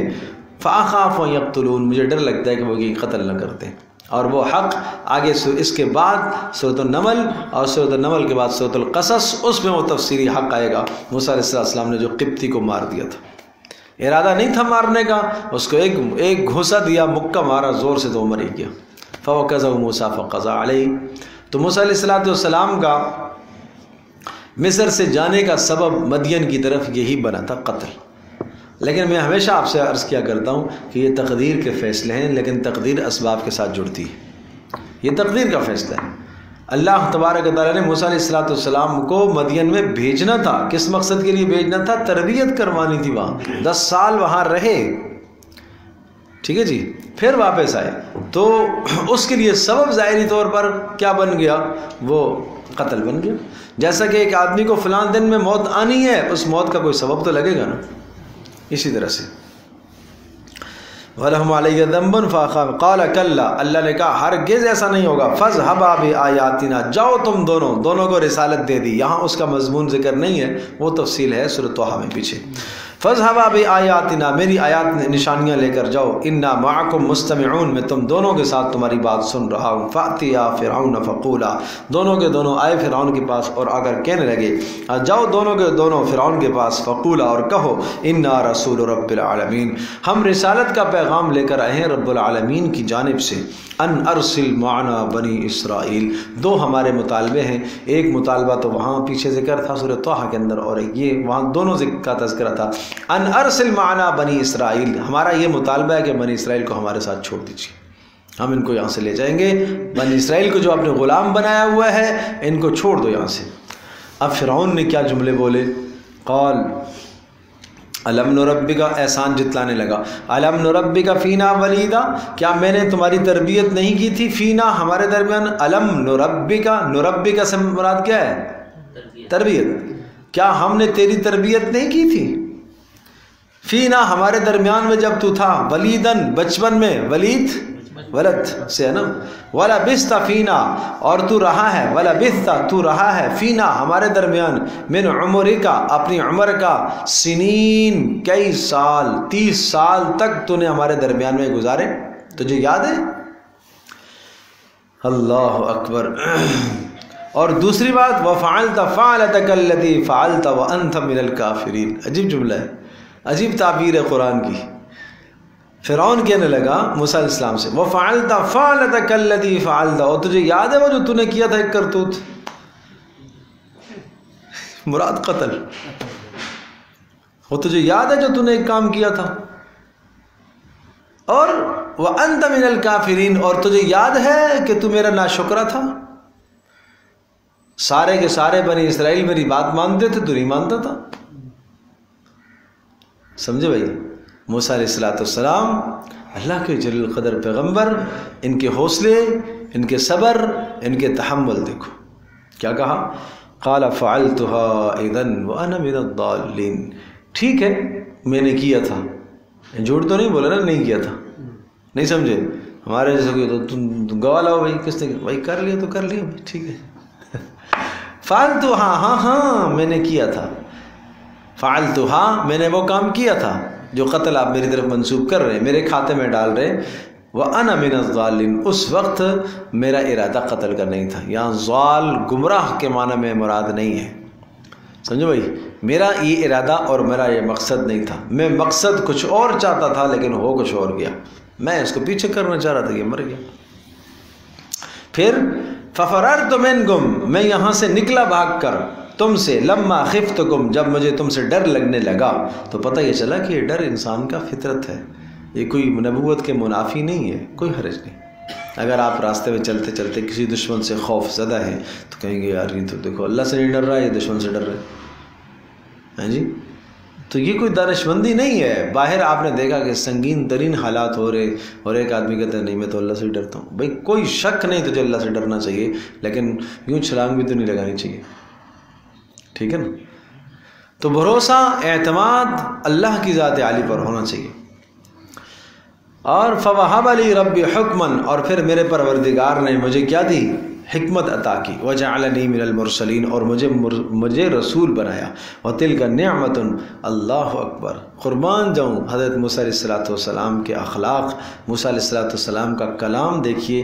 فَأَخَافُ أَن يَقْتُلُونِ، مجھے ڈر لگتا ہے کہ وہ قتل نہ کرتے، اور وہ حق آگے اس کے بعد سورۃ النمل اور سورۃ النمل کے بعد سورۃ القصص، اس میں وہ تفصیلی حق آئے گا۔ موسیٰ علیہ السلام نے جو قبطی کو مار دیا تھا، ارادہ نہیں تھا مارنے کا، اس کو ایک گھوسا دیا، مکہ مارا زور سے تو وہ مر ہی گیا۔ فَوَكَزَهُ مُوسَىٰ فَقَضَىٰ عَلَيْهِ، تو موسیٰ علیہ السلام کا مصر سے جانے کا سبب مدین کی طرف یہی بنا تھا، قتل۔ لیکن میں ہمیشہ آپ سے عرض کیا کرتا ہوں کہ یہ تقدیر کے فیصلے ہیں، لیکن تقدیر اسباب کے ساتھ جڑتی ہے، یہ تقدیر کا فیصلہ ہے۔ اللہ تبارک و تعالیٰ نے موسیٰ علیہ السلام کو مدین میں بھیجنا تھا، کس مقصد کے لیے بھیجنا تھا؟ تربیت کروانی تھی، وہاں 10 سال وہاں رہے، ٹھیک ہے جی، پھر واپس آئے، تو اس کے لیے سبب ظاہری طور پر کیا بن گیا؟ وہ قتل بن گیا۔ جیسا کہ ایک آدمی کو فلاں دن میں موت آنی ہے، اس موت کا کوئی سبب تو لگے گا نا، اسی طرح سے وَلَهُمْ عَلَيَّ ذَنْبٌ فَأَخَافُ قَالَ كَلَّا، اللہ نے کہا ہرگز ایسا نہیں ہوگا، فَاذْهَبَا بِآيَاتِنَا، جاؤ تم دونوں کو رسالت دے دی، یہاں اس کا مضمون ذکر نہیں ہے، وہ تفصیل ہے سورۃ طٰہٰ میں پیچھے۔ فَاذْهَبَا بِآيَاتِنَا، میری آیات نشانیاں لے کر جاؤ، اِنَّا مَعَكُمْ مُسْتَمِعُونَ، میں تم دونوں کے ساتھ تمہاری بات سن رہا ہوں۔ فَأْتِيَا فِرْعَوْنَ فَقُولَا، دونوں کے دونوں آئے فرعون کے پاس اور آ کر کہنے لگے، جاؤ دونوں کے دونوں فرعون کے پاس، فقولا، اور کہو، اِنَّا رَسُولُ رَبِّ الْعَالَمِينَ، ہم رسالت کا پیغام لے کر آئے ہیں رب العالمین کی جانب سے، ان ارسل معنا بنی اسرائیل، دو ہمارے مطالبے ہیں، ایک مطالبہ تو وہاں پیچھے ذکر تھا سورۃ طٰہٰ کے اندر، اور یہ وہاں دونوں ذکر کا تذکرہ تھا، ان ارسل معنا بنی اسرائیل، ہمارا یہ مطالبہ ہے کہ بنی اسرائیل کو ہمارے ساتھ چھوڑ دیجیے، ہم ان کو یہاں سے لے جائیں گے، بنی اسرائیل کو جو آپ نے غلام بنایا ہوا ہے ان کو چھوڑ دو یہاں سے۔ اب فرعون نے کیا جملے بولے؟ قال الم نربک، احسان جتلانے لگا، الم نربک فینا ولیدا، کیا میں نے تمہاری تربیت نہیں کی تھی؟ فینا، ہمارے درمیان، الم نربک، نربک سے مراد کیا ہے؟ تربیت، کیا ہم نے تیری تربیت نہیں کی تھی؟ فینا، ہمارے درمیان میں جب تو تھا، ولیدن، بچپن میں، ولید ولد سے ہے نا. وَلَبِثْتَ فِينَا اور تو رہا ہے, وَلَبِثْتَ تو رہا ہے, فِينَا ہمارے درمیان, مِنْ عُمُرِكَ اپنی عمر کا, سنین کئی سال, 30 سال تک تو نے ہمارے درمیان میں گزارے, تجھے یاد ہے؟ اللہ اکبر. اور دوسری بات وَفَعَلْتَ فَعَلَتَكَ الَّتِي فَعَلْتَ وَأَنْتَ مِنَ الْكَافِرِينَ. عجیب جملہ ہے, عجیب تعبیر ہے قرآن کی. فرعون کہنے لگا موسیٰ علیہ السلام سے وَفَعَلْتَ فَعَلَتَكَ الَّتِي فَعَلْتَ, اور تجھے یاد ہے وہ جو تو نے کیا تھا ایک کرتوت, مراد قتل, وہ تجھے یاد ہے جو تو نے ایک کام کیا تھا, اور وَأَنْتَ مِنَ الْكَافِرِينَ اور تجھے یاد ہے کہ تو میرا ناشکرا تھا. سارے کے سارے بنی اسرائیل میری بات مانتے تھے, تو نہیں مانتا تھا. سمجھے بھائی, موسیٰ علیہ السلام اللہ کے جلیل القدر پیغمبر, ان کے حوصلے, ان کے صبر, ان کے تحمل دیکھو کیا کہا. قال فعلتها اذا وانا من الضالين. ٹھیک ہے میں نے کیا تھا, جھوٹ تو نہیں بولا نا, نہیں کیا تھا. نہیں سمجھے, ہمارے جیسے کوئی تو تم گواہ لاؤ بھائی, کس نے بھائی کر لیا تو کر لیا, ٹھیک ہے. فعلتها ہاں میں نے کیا تھا, فعلتها میں نے وہ کام کیا تھا جو قتل آپ میری طرف منسوب کر رہے ہیں, میرے کھاتے میں ڈال رہے ہیں. وَأَنَا مِنَ الظَّالِمِينَ اس وقت میرا ارادہ قتل کا نہیں تھا. یہاں ضال گمراہ کے معنی میں مراد نہیں ہے, سمجھو بھائی. میرا یہ ارادہ اور میرا یہ مقصد نہیں تھا, میں مقصد کچھ اور چاہتا تھا لیکن ہو کچھ اور گیا. میں اس کو پیچھے کرنا چاہ رہا تھا, یہ مر گیا. پھر فَفَرَرْتُ مِنْكُمْ میں یہاں سے نکلا بھاگ کر تم سے, لما خفتکم جب مجھے تم سے ڈر لگنے لگا. تو پتہ یہ چلا کہ یہ ڈر انسان کا فطرت ہے, یہ کوئی نبوت کے منافی نہیں ہے, کوئی حرج نہیں. اگر آپ راستے میں چلتے چلتے کسی دشمن سے خوف زدہ ہے تو کہیں گے یار یہ تو دیکھو اللہ سے نہیں ڈر رہا ہے, یہ دشمن سے ڈر رہا ہے, ہاں جی. تو یہ کوئی دانش مندی نہیں ہے. باہر آپ نے دیکھا کہ سنگین ترین حالات ہو رہے اور ایک آدمی کہتا ہے نہیں میں تو اللہ سے ہی ڈرتا ہوں. بھائی کوئی شک نہیں تجھے اللہ سے ڈرنا چاہیے, لیکن یوں چھلانگ بھی تو نہیں لگانی چاہیے, ٹھیک ہے نا. تو بھروسہ اعتماد اللہ کی ذات عالی پر ہونا چاہیے. اور فوہب علی ربی حکمن اور پھر میرے پروردگار نے مجھے کیا دی, حکمت عطا کی. وجعلنی من المرسلین اور مجھے رسول بنایا. وتلک نعمت اللہ اکبر. قربان جاؤں حضرت موسیٰ علیہ السلام کے اخلاق, موسیٰ علیہ السلام کا کلام دیکھیے.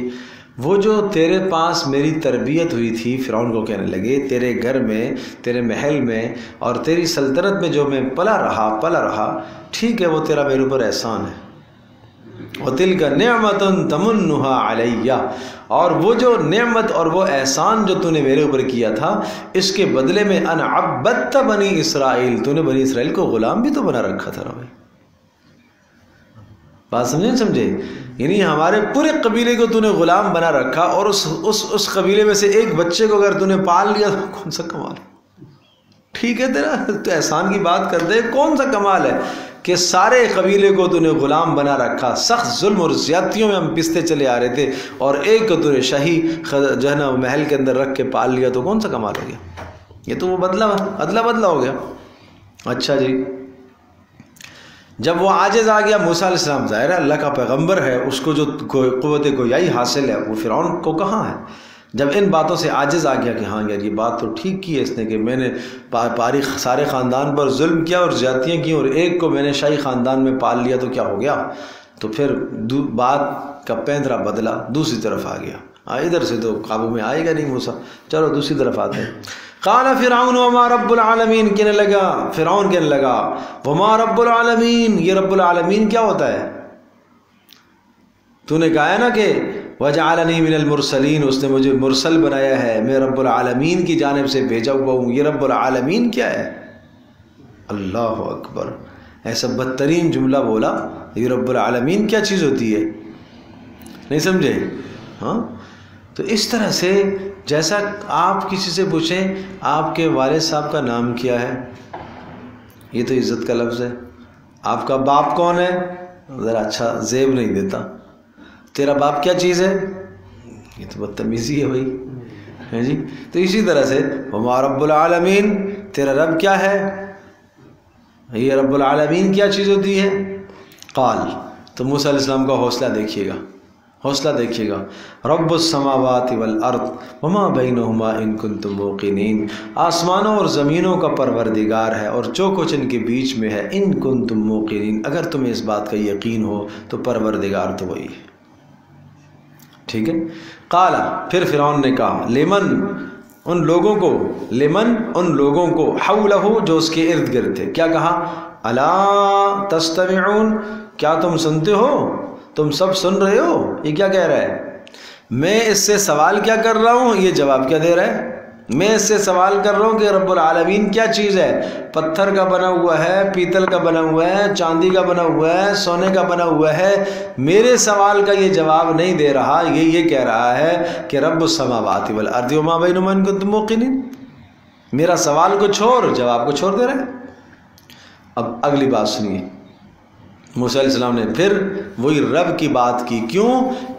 وہ جو تیرے پاس میری تربیت ہوئی تھی, فرعون کو کہنے لگے تیرے گھر میں, تیرے محل میں اور تیری سلطنت میں جو میں پلا رہا, ٹھیک ہے وہ تیرا میرے اوپر احسان ہے. وَتِلْكَ نِعْمَةٌ تَمُنُّهَا عَلَيَّ اور وہ جو نعمت اور وہ احسان جو تو نے میرے اوپر کیا تھا, اس کے بدلے میں ان عبدت بنی اسرائیل, تو نے بنی اسرائیل کو غلام بھی تو بنا رکھا تھا نا بھائی. بات سمجھے, یعنی ہمارے پورے قبیلے کو تو نے غلام بنا رکھا, اور اس قبیلے میں سے ایک بچے کو اگر تو نے پال لیا تو کون سا کمال ہے. ٹھیک ہے تیرا تو احسان کی بات کر دے, کون سا کمال ہے کہ سارے قبیلے کو تو نے غلام بنا رکھا. سخت ظلم اور زیادتیوں میں ہم پستے چلے آ رہے تھے, اور ایک کو تو نے شاہی جو ہے نا محل کے اندر رکھ کے پال لیا, تو کون سا کمال ہو گیا. یہ تو وہ ادلا بدلا ہو گیا. اچھا جی, جب وہ عاجز آ گیا موسیٰ علیہ السلام, ظاہر ہے اللہ کا پیغمبر ہے, اس کو جو قوت گویائی حاصل ہے, وہ فرعون کو کہاں ہے. جب ان باتوں سے عاجز آ گیا کہ ہاں یار یہ بات تو ٹھیک کی ہے اس نے کہ میں نے سارے خاندان پر ظلم کیا اور زیادتیاں کی, اور ایک کو میں نے شاہی خاندان میں پال لیا, تو کیا ہو گیا. تو پھر بات کا پینترا بدلا, دوسری طرف آ گیا. ادھر سے تو قابو میں آئے گا نہیں موسیٰ, چلو دوسری طرف آتے ہیں. قال فرعون وما رب العالمین, کہنے لگا فرعون کہنے لگا وما رب العالمین, یہ رب العالمین کیا ہوتا ہے. تو نے کہا ہے نا کہ وجعلنی من المرسلین, اس نے مجھے مرسل بنایا ہے, میں رب العالمین کی جانب سے بھیجا ہوا ہوں. یہ رب العالمین کیا ہے. اللہ اکبر, ایسا بدترین جملہ بولا. یہ رب العالمین کیا چیز ہوتی ہے, نہیں سمجھے. ہاں, تو اس طرح سے جیسا آپ کسی سے پوچھیں آپ کے والد صاحب کا نام کیا ہے, یہ تو عزت کا لفظ ہے. آپ کا باپ کون ہے, ذرا اچھا زیب نہیں دیتا. تیرا باپ کیا چیز ہے, یہ تو بدتمیزی ہے بھائی, ہے جی. تو اسی طرح سے وما رب العالمین, تیرا رب کیا ہے, یہ رب العالمین کیا چیز ہوتی ہے. قال, تو موسیٰ علیہ السلام کا حوصلہ دیکھیے گا, حوصلہ دیکھیے گا، رب السماوات والارض وما بینہما ان کنتم موقنین، آسمانوں اور زمینوں کا پروردگار ہے اور جو کچھ ان کے بیچ میں ہے، ان کنتم موقنین، اگر تمہیں اس بات کا یقین ہو تو پروردگار تو وہی ہے۔ ٹھیک ہے، قال، پھر فرعون نے کہا، لمن، ان لوگوں کو، لمن، ان لوگوں کو، حولہ، جو اس کے ارد گرد تھے، کیا کہا؟ الا تستمعون، کیا تم سنتے ہو؟ تم سب سن رہے ہو؟ یہ کیا کہہ رہا ہے؟ میں اس سے سوال کیا کر رہا ہوں، یہ جواب کیا دے رہا ہے؟ میں اس سے سوال کر رہا ہوں کہ رب العالمین کیا چیز ہے؟ پتھر کا بنا ہوا ہے، پیتل کا بنا ہوا ہے، چاندی کا بنا ہوا ہے، سونے کا بنا ہوا ہے، میرے سوال کا یہ جواب نہیں دے رہا، یہ کہہ رہا ہے کہ رب السماوات والارض وما بینہما ان کنتم موقنین، میرا سوال کو چھوڑ، جواب کو چھوڑ دے رہا ہے۔ اب اگلی بات سنیے، موسیٰ علیہ السلام نے پھر وہی رب کی بات کی، کیوں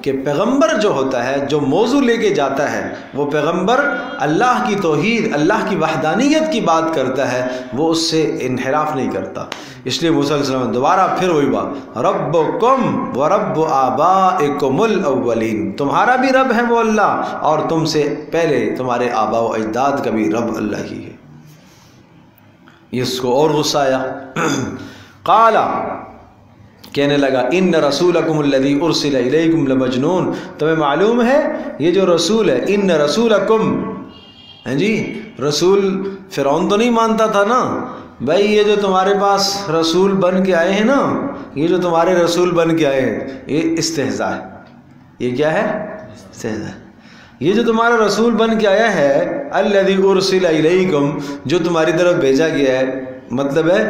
کہ پیغمبر جو ہوتا ہے، جو موضوع لے کے جاتا ہے، وہ پیغمبر اللہ کی توحید، اللہ کی وحدانیت کی بات کرتا ہے، وہ اس سے انحراف نہیں کرتا۔ اس لیے موسیٰ علیہ السلام دوبارہ پھر وہی بات، ربکم ورب آبائکم الاولین، تمہارا بھی رب ہے وہ اللہ، اور تم سے پہلے تمہارے آباء و اجداد کا بھی رب اللہ ہی ہے۔ اس کو اور غصہ آیا، قال، کہنے لگا، ان رسولکم الذی ارسل الیکم لمجنون، تمہیں معلوم ہے یہ جو رسول ہے، ان رسولکم، ہیں جی، رسول فرعون تو نہیں مانتا تھا نا بھائی، یہ جو تمہارے پاس رسول بن کے آئے ہیں نا، یہ جو تمہارے رسول بن کے آئے ہیں، یہ استہزاء ہے۔ یہ کیا ہے؟ استہزاء۔ یہ جو تمہارا رسول بن کے آیا ہے، الذی ارسل الیکم، جو تمہاری طرف بھیجا گیا ہے، مطلب ہے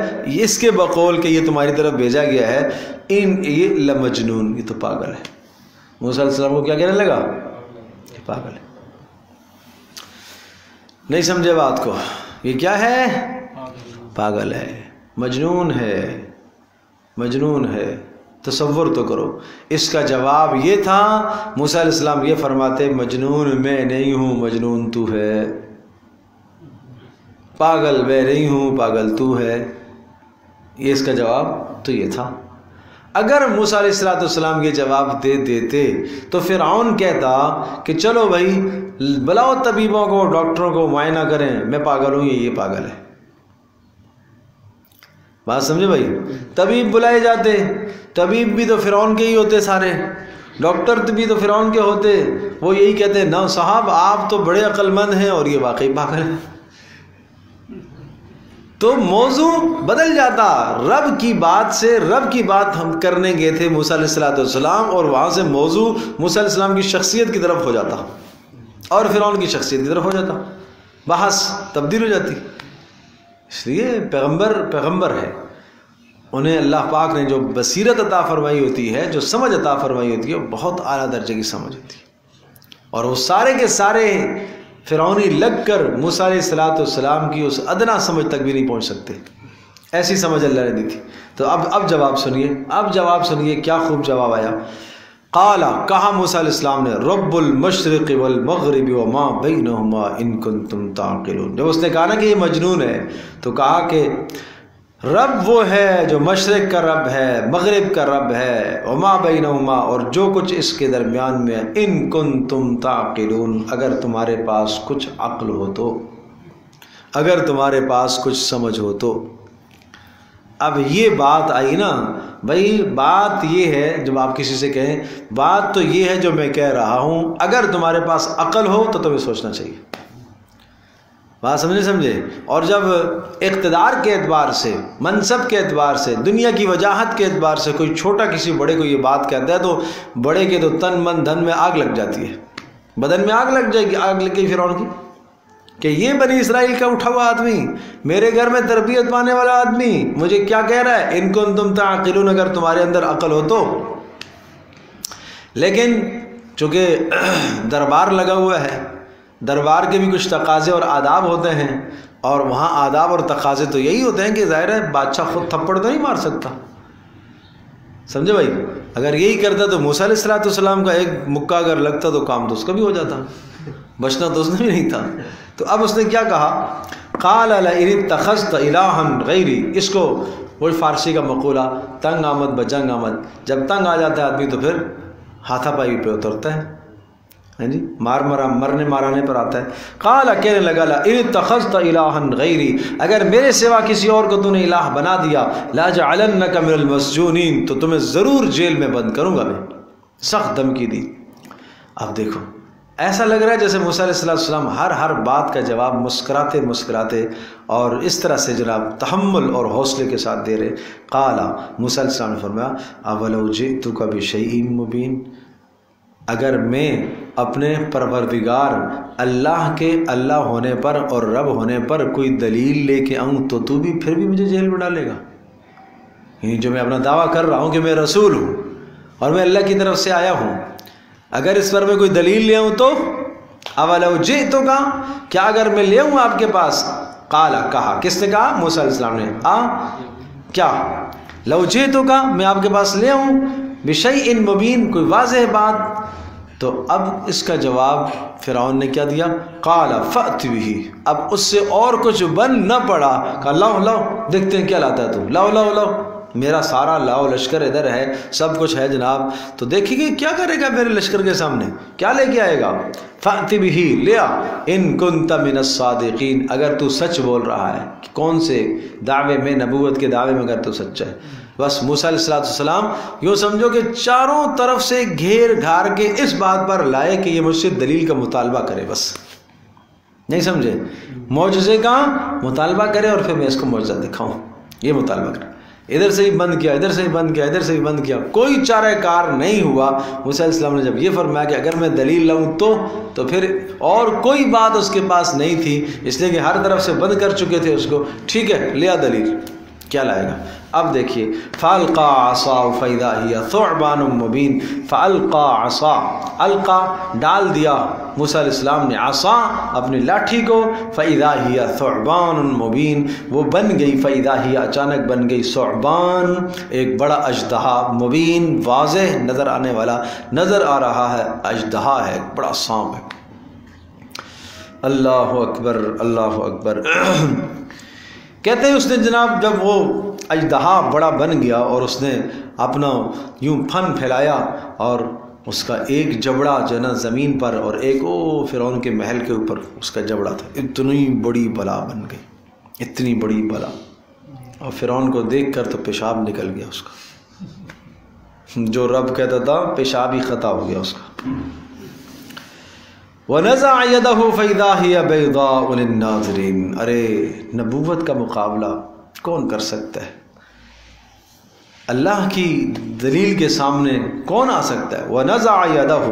اس کے بقول کہ یہ تمہاری طرف بھیجا گیا ہے، یہ لمجنون، یہ تو پاگل ہے۔ موسیٰ علیہ السلام کو کیا کہنے لگا؟ یہ پاگل ہے۔ نہیں سمجھے بات کو؟ یہ کیا ہے؟ پاگل ہے، مجنون ہے، مجنون ہے۔ تصور تو کرو، اس کا جواب یہ تھا، موسیٰ علیہ السلام یہ فرماتے، مجنون میں نہیں ہوں، مجنون تو ہے، پاگل میں نہیں ہوں، پاگل تو ہے۔ یہ اس کا جواب تو یہ تھا۔ اگر موسیٰ علیہ السلام یہ جواب دے دیتے تو فرعون کہتا کہ چلو بھائی بلاؤ طبیبوں کو، ڈاکٹروں کو، معائنہ کریں، میں پاگل ہوں، یہ پاگل ہے۔ بات سمجھے بھائی؟ طبیب بلائے جاتے، طبیب بھی تو فرعون کے ہی ہوتے سارے، ڈاکٹر بھی تو فرعون کے ہوتے، وہ یہی کہتے نہ صاحب آپ تو بڑے عقل مند ہیں، اور یہ واقعی پاگل ہے۔ تو موضوع بدل جاتا، رب کی بات سے، رب کی بات ہم کرنے گئے تھے موسیٰ علیہ السلام، اور وہاں سے موضوع موسیٰ علیہ السلام کی شخصیت کی طرف ہو جاتا اور فرعون کی شخصیت کی طرف ہو جاتا، بحث تبدیل ہو جاتی۔ اس لیے پیغمبر ہے، انہیں اللہ پاک نے جو بصیرت عطا فرمائی ہوتی ہے، جو سمجھ عطا فرمائی ہوتی ہے، وہ بہت اعلیٰ درجے کی سمجھ ہوتی ہے، اور وہ سارے کے سارے فرعونی لگ کر موسیٰ علیہ السلام کی اس ادنا سمجھ تک بھی نہیں پہنچ سکتے، ایسی سمجھ اللہ نے دی تھی۔ تو اب جواب سنیے، اب جواب سنیے، کیا خوب جواب آیا۔ قال، کہا موسیٰ علیہ السلام نے، رب المشرق والمغرب وما بینہما ان کنتم تعقلون۔ جب اس نے کہا نا کہ یہ مجنون ہے، تو کہا کہ رب وہ ہے جو مشرق کا رب ہے، مغرب کا رب ہے، وما بینہما، اور جو کچھ اس کے درمیان میں، ان کنتم تعقلون، اگر تمہارے پاس کچھ عقل ہو تو، اگر تمہارے پاس کچھ سمجھ ہو تو۔ اب یہ بات آئی نا بھائی، بات یہ ہے جب آپ کسی سے کہیں، بات تو یہ ہے جو میں کہہ رہا ہوں، اگر تمہارے پاس عقل ہو تو تمہیں سوچنا چاہیے۔ بات سمجھے؟ اور جب اقتدار کے اعتبار سے، منصب کے اعتبار سے، دنیا کی وجاہت کے اعتبار سے کوئی چھوٹا کسی بڑے کو یہ بات کہتا ہے، تو بڑے کے تو تن من دھن میں آگ لگ جاتی ہے، بدن میں آگ لگ جائے گی، آگ لگ گئی فرعون کی، کہ یہ بنی اسرائیل کا اٹھا ہوا آدمی، میرے گھر میں تربیت پانے والا آدمی مجھے کیا کہہ رہا ہے، ان کنتم تعقلون، اگر تمہارے اندر عقل ہو تو۔ لیکن چونکہ دربار لگا ہوا ہے، دربار کے بھی کچھ تقاضے اور آداب ہوتے ہیں، اور وہاں آداب اور تقاضے تو یہی ہوتے ہیں کہ ظاہر ہے بادشاہ خود تھپڑ تو نہیں مار سکتا، سمجھے بھائی؟ اگر یہی کرتا تو موسیٰ علیہ السلام کا ایک مکہ اگر لگتا تو کام تو اس کا بھی ہو جاتا، بچنا تو اس نے بھی نہیں تھا۔ تو اب اس نے کیا کہا، قال لئن اتخذت الہا غیری، اس کو وہی فارسی کا مقولہ، تنگ آمد بجنگ آمد، جب تنگ آ جاتا ہے آدمی تو پھر ہاتھا پائی پہ اترتا ہے، ہاں جی، مرنے مارانے پر آتا ہے۔ قال کہنے لگا لا ان اتخذت الہا غیری، اگر میرے سوا کسی اور کو تو نے الہ بنا دیا، لا جعلنک من المسجونین، تو تمہیں ضرور جیل میں بند کروں گا میں، سخت دھمکی دی۔ اب دیکھو ایسا لگ رہا ہے جیسے موسیٰ علیہ السلام ہر بات کا جواب مسکراتے اور اس طرح سے جناب تحمل اور حوصلے کے ساتھ دے رہے۔ قال موسیٰ علیہ السلام نے فرمایا اولو جئتک بشیء مبین، اگر میں اپنے پروردگار اللہ کے اللہ ہونے پر اور رب ہونے پر کوئی دلیل لے کے آؤں تو تو بھی پھر بھی مجھے جیل میں ڈالے گا؟ یعنی جو میں اپنا دعویٰ کر رہا ہوں کہ میں رسول ہوں اور میں اللہ کی طرف سے آیا ہوں، اگر اس پر میں کوئی دلیل لے آؤں تو اولو جئتک، کیا اگر میں لے آؤں آپ کے پاس؟ قال کہا، کس نے کہا؟ موسیٰ علیہ السلام نے۔ کیا لو جئتک، میں آپ کے پاس لے آؤں بشیء مبین، کوئی واضح بات؟ تو اب اس کا جواب فرعون نے کیا دیا؟ قال فأت بہ، اب اس سے اور کچھ بن نہ پڑا، کہا لاؤ دیکھتے ہیں کیا لاتا ہے تو، لاؤ میرا سارا لاؤ لشکر ادھر ہے، سب کچھ ہے جناب، تو دیکھیں گے کیا کرے گا میرے لشکر کے سامنے، کیا لے کے آئے گا؟ فأت بہ، لیا، ان کنت من الصادقین، اگر تو سچ بول رہا ہے، کون سے دعوے میں، نبوت کے دعوے میں، اگر تو سچا ہے۔ بس موسیٰ علیہ السلام یوں سمجھو کہ چاروں طرف سے گھیر گھار کے اس بات پر لائے کہ یہ مجھ سے دلیل کا مطالبہ کرے، بس نہیں سمجھے، معجزے کا مطالبہ کرے اور پھر میں اس کو معجزہ دکھاؤں، یہ مطالبہ کرے۔ ادھر سے ہی بند کیا، ادھر سے ہی بند کیا، ادھر سے ہی بند کیا، کوئی چارہ کار نہیں ہوا۔ موسیٰ علیہ السلام نے جب یہ فرمایا کہ اگر میں دلیل لاؤں تو پھر اور کوئی بات اس کے پاس نہیں تھی، اس لیے کہ ہر طرف سے بند کر چکے تھے اس کو۔ ٹھیک ہے، لیا دلیل، کیا لائے گا؟ اب دیکھیے، فَأَلْقَى عَصَاهُ فَإِذَا هِيَ ثُعْبَانٌ مُبِينٌ، فَأَلْقَى عَصَاهُ، القا ڈال دیا موسیٰ علیہ السلام نے عصا اپنی لاٹھی کو، فَإِذَا هِيَ ثُعْبَانٌ مُبِينٌ، وہ بن گئی، فَإِذَا هِيَ اچانک بن گئی، ثعبان، ایک بڑا اژدہا، مبین واضح نظر آنے والا، نظر آ رہا ہے، اژدہا ہے، بڑا سانپ ہے۔ اللہ اکبر، اللہ اکبر۔ کہتے ہیں اس نے جناب جب وہ اژدہا بڑا بن گیا اور اس نے اپنا یوں پھن پھیلایا اور اس کا ایک جبڑا جو ہے نا زمین پر اور ایک فرعون کے محل کے اوپر اس کا جبڑا تھا، اتنی بڑی بلا بن گئی، اتنی بڑی بلا، اور فرعون کو دیکھ کر تو پیشاب نکل گیا اس کا، جو رب کہتا تھا پیشاب ہی خطا ہو گیا اس کا۔ وَنَزَعَ يَدَهُ فَإِذَا هِيَ بَيْضَاءُ لِلنَّاظِرِينَ، ارے نبوت کا مقابلہ کون کر سکتا ہے؟ اللہ کی دلیل کے سامنے کون آ سکتا ہے؟ وَنَزَعَ يَدَهُ،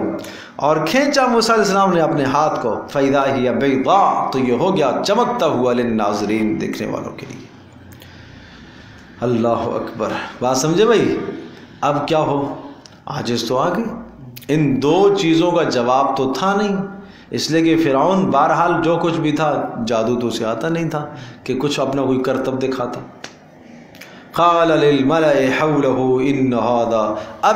اور کھینچا موسیٰ علیہ السلام نے اپنے ہاتھ کو، فَإِذَا هِيَ بَيْضَاء، تو یہ ہو گیا چمکتا ہوا، لِلنَّاظِرِينَ، دیکھنے والوں کے لیے۔ اللہ اکبر، بات سمجھے بھائی؟ اب کیا ہو، عاجز تو آ گئی، ان دو چیزوں کا جواب تو تھا نہیں، اس لیے کہ فرعون بہرحال جو کچھ بھی تھا جادو تو اسے آتا نہیں تھا کہ کچھ اپنا کوئی کرتب دکھاتا۔ قال للملأ حوله ان هذا، اب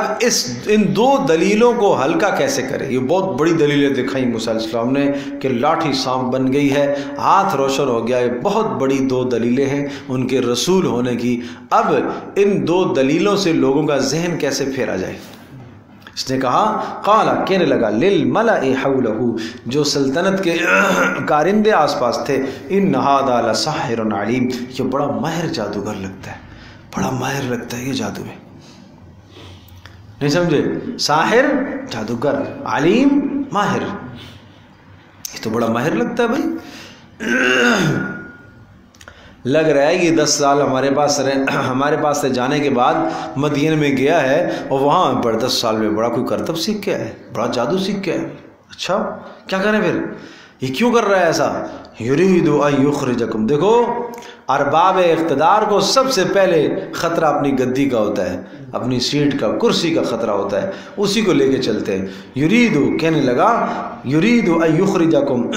ان دو دلیلوں کو ہلکا کیسے کرے؟ یہ بہت بڑی دلیلیں دکھائیں موسیٰ علیہ السلام نے کہ لاٹھی سانپ بن گئی ہے، ہاتھ روشن ہو گیا ہے، بہت بڑی دو دلیلیں ہیں ان کے رسول ہونے کی۔ اب ان دو دلیلوں سے لوگوں کا ذہن کیسے پھیرا جائے؟ اس نے کہا، قال کہنے لگا، للملأ حولہ، جو سلطنت کے کارندے آس پاس تھے، ان ھذا لساحر علیم، یہ بڑا ماہر جادوگر لگتا ہے، بڑا ماہر لگتا ہے یہ جادو میں، نہیں سمجھے؟ ساحر جادوگر، علیم ماہر، یہ تو بڑا ماہر لگتا ہے بھائی۔ لگ رہا ہے یہ 10 سال ہمارے پاس سے جانے کے بعد مدین میں گیا ہے اور وہاں پر 10 سال میں بڑا کوئی کرتب سیکھ کے ہے، بڑا جادو سیکھ کے ہے۔ اچھا کیا کریں پھر، یہ کیوں کر رہا ہے ایسا؟ یرید ان یخرجکم، دیکھو ارباب اقتدار کو سب سے پہلے خطرہ اپنی گدی کا ہوتا ہے، اپنی سیٹ کا، کرسی کا خطرہ ہوتا ہے، اسی کو لے کے چلتے ہیں۔ یرید کہنے لگا، یرید ان یخرجکم،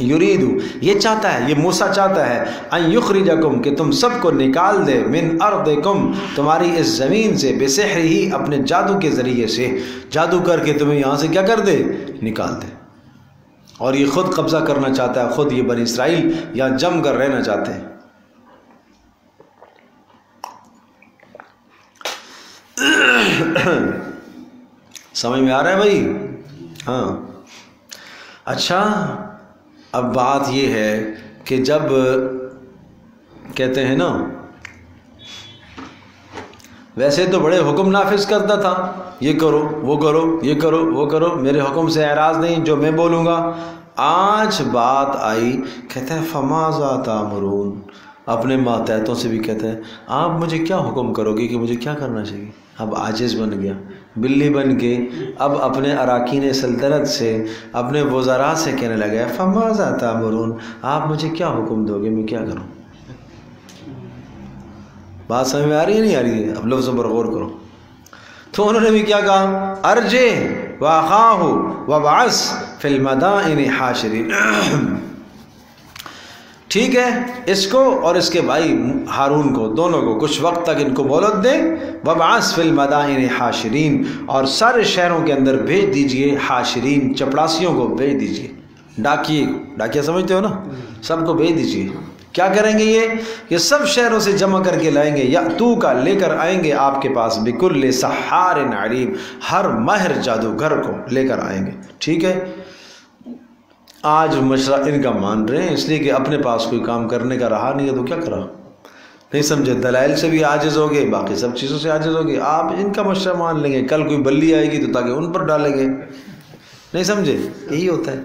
یریدو یہ چاہتا ہے، یہ موسیٰ چاہتا ہے، ان یخرجکم کہ تم سب کو نکال دے، من ارضکم تمہاری اس زمین سے، بسحر ہی اپنے جادو کے ذریعے سے، جادو کر کے تمہیں یہاں سے کیا کر دے، نکال دے۔ اور یہ خود قبضہ کرنا چاہتا ہے، خود یہ بنی اسرائیل یہاں جم کر رہنا چاہتے ہیں۔ سمجھ میں آ رہا ہے بھائی؟ ہاں اچھا، اب بات یہ ہے کہ جب کہتے ہیں نا ویسے تو بڑے حکم نافذ کرتا تھا، یہ کرو وہ کرو یہ کرو وہ کرو، میرے حکم سے اعراض نہیں، جو میں بولوں گا۔ آج بات آئی، کہتا ہے فماذا تامرون، اپنے ماتحتوں سے بھی کہتا ہے آپ مجھے کیا حکم کرو گے کہ مجھے کیا کرنا چاہیے۔ اب عاجز بن گیا، بلی بن کے اب اپنے اراکین سلطنت سے، اپنے وزراء سے کہنے لگا فماذا تامرون، آپ مجھے کیا حکم دو گے، میں کیا کروں۔ بات سمجھ میں آ رہی ہے نہیں آ رہی ہے؟ اب لفظوں پر غور کرو۔ تو انہوں نے بھی کیا کہا، ارجع واخاہ وابعث فی المدائن حاشرین، ٹھیک ہے اس کو اور اس کے بھائی ہارون کو، دونوں کو کچھ وقت تک ان کو مہلت دیں، وابعث فی المدائن حاشرین، اور سارے شہروں کے اندر بھیج دیجئے حاشرین، چپڑاسیوں کو بھیج دیجئے، ڈاکیے، ڈاکیا سمجھتے ہو نا، سب کو بھیج دیجئے۔ کیا کریں گے یہ سب شہروں سے جمع کر کے لائیں گے، یاتو کا لے کر آئیں گے آپ کے پاس، بکل سحار علیم، ہر ماہر جادوگر کو لے کر آئیں گے، ٹھیک ہے۔ آج مشورہ ان کا مان رہے ہیں، اس لیے کہ اپنے پاس کوئی کام کرنے کا رہا نہیں ہے تو کیا کرا، نہیں سمجھے، دلائل سے بھی عاجز ہو گئے، باقی سب چیزوں سے عاجز ہو گئے۔ آپ ان کا مشورہ مان لیں گے، کل کوئی بلی آئے گی تو تاکہ ان پر ڈالیں گے، نہیں سمجھے، یہی ہوتا ہے۔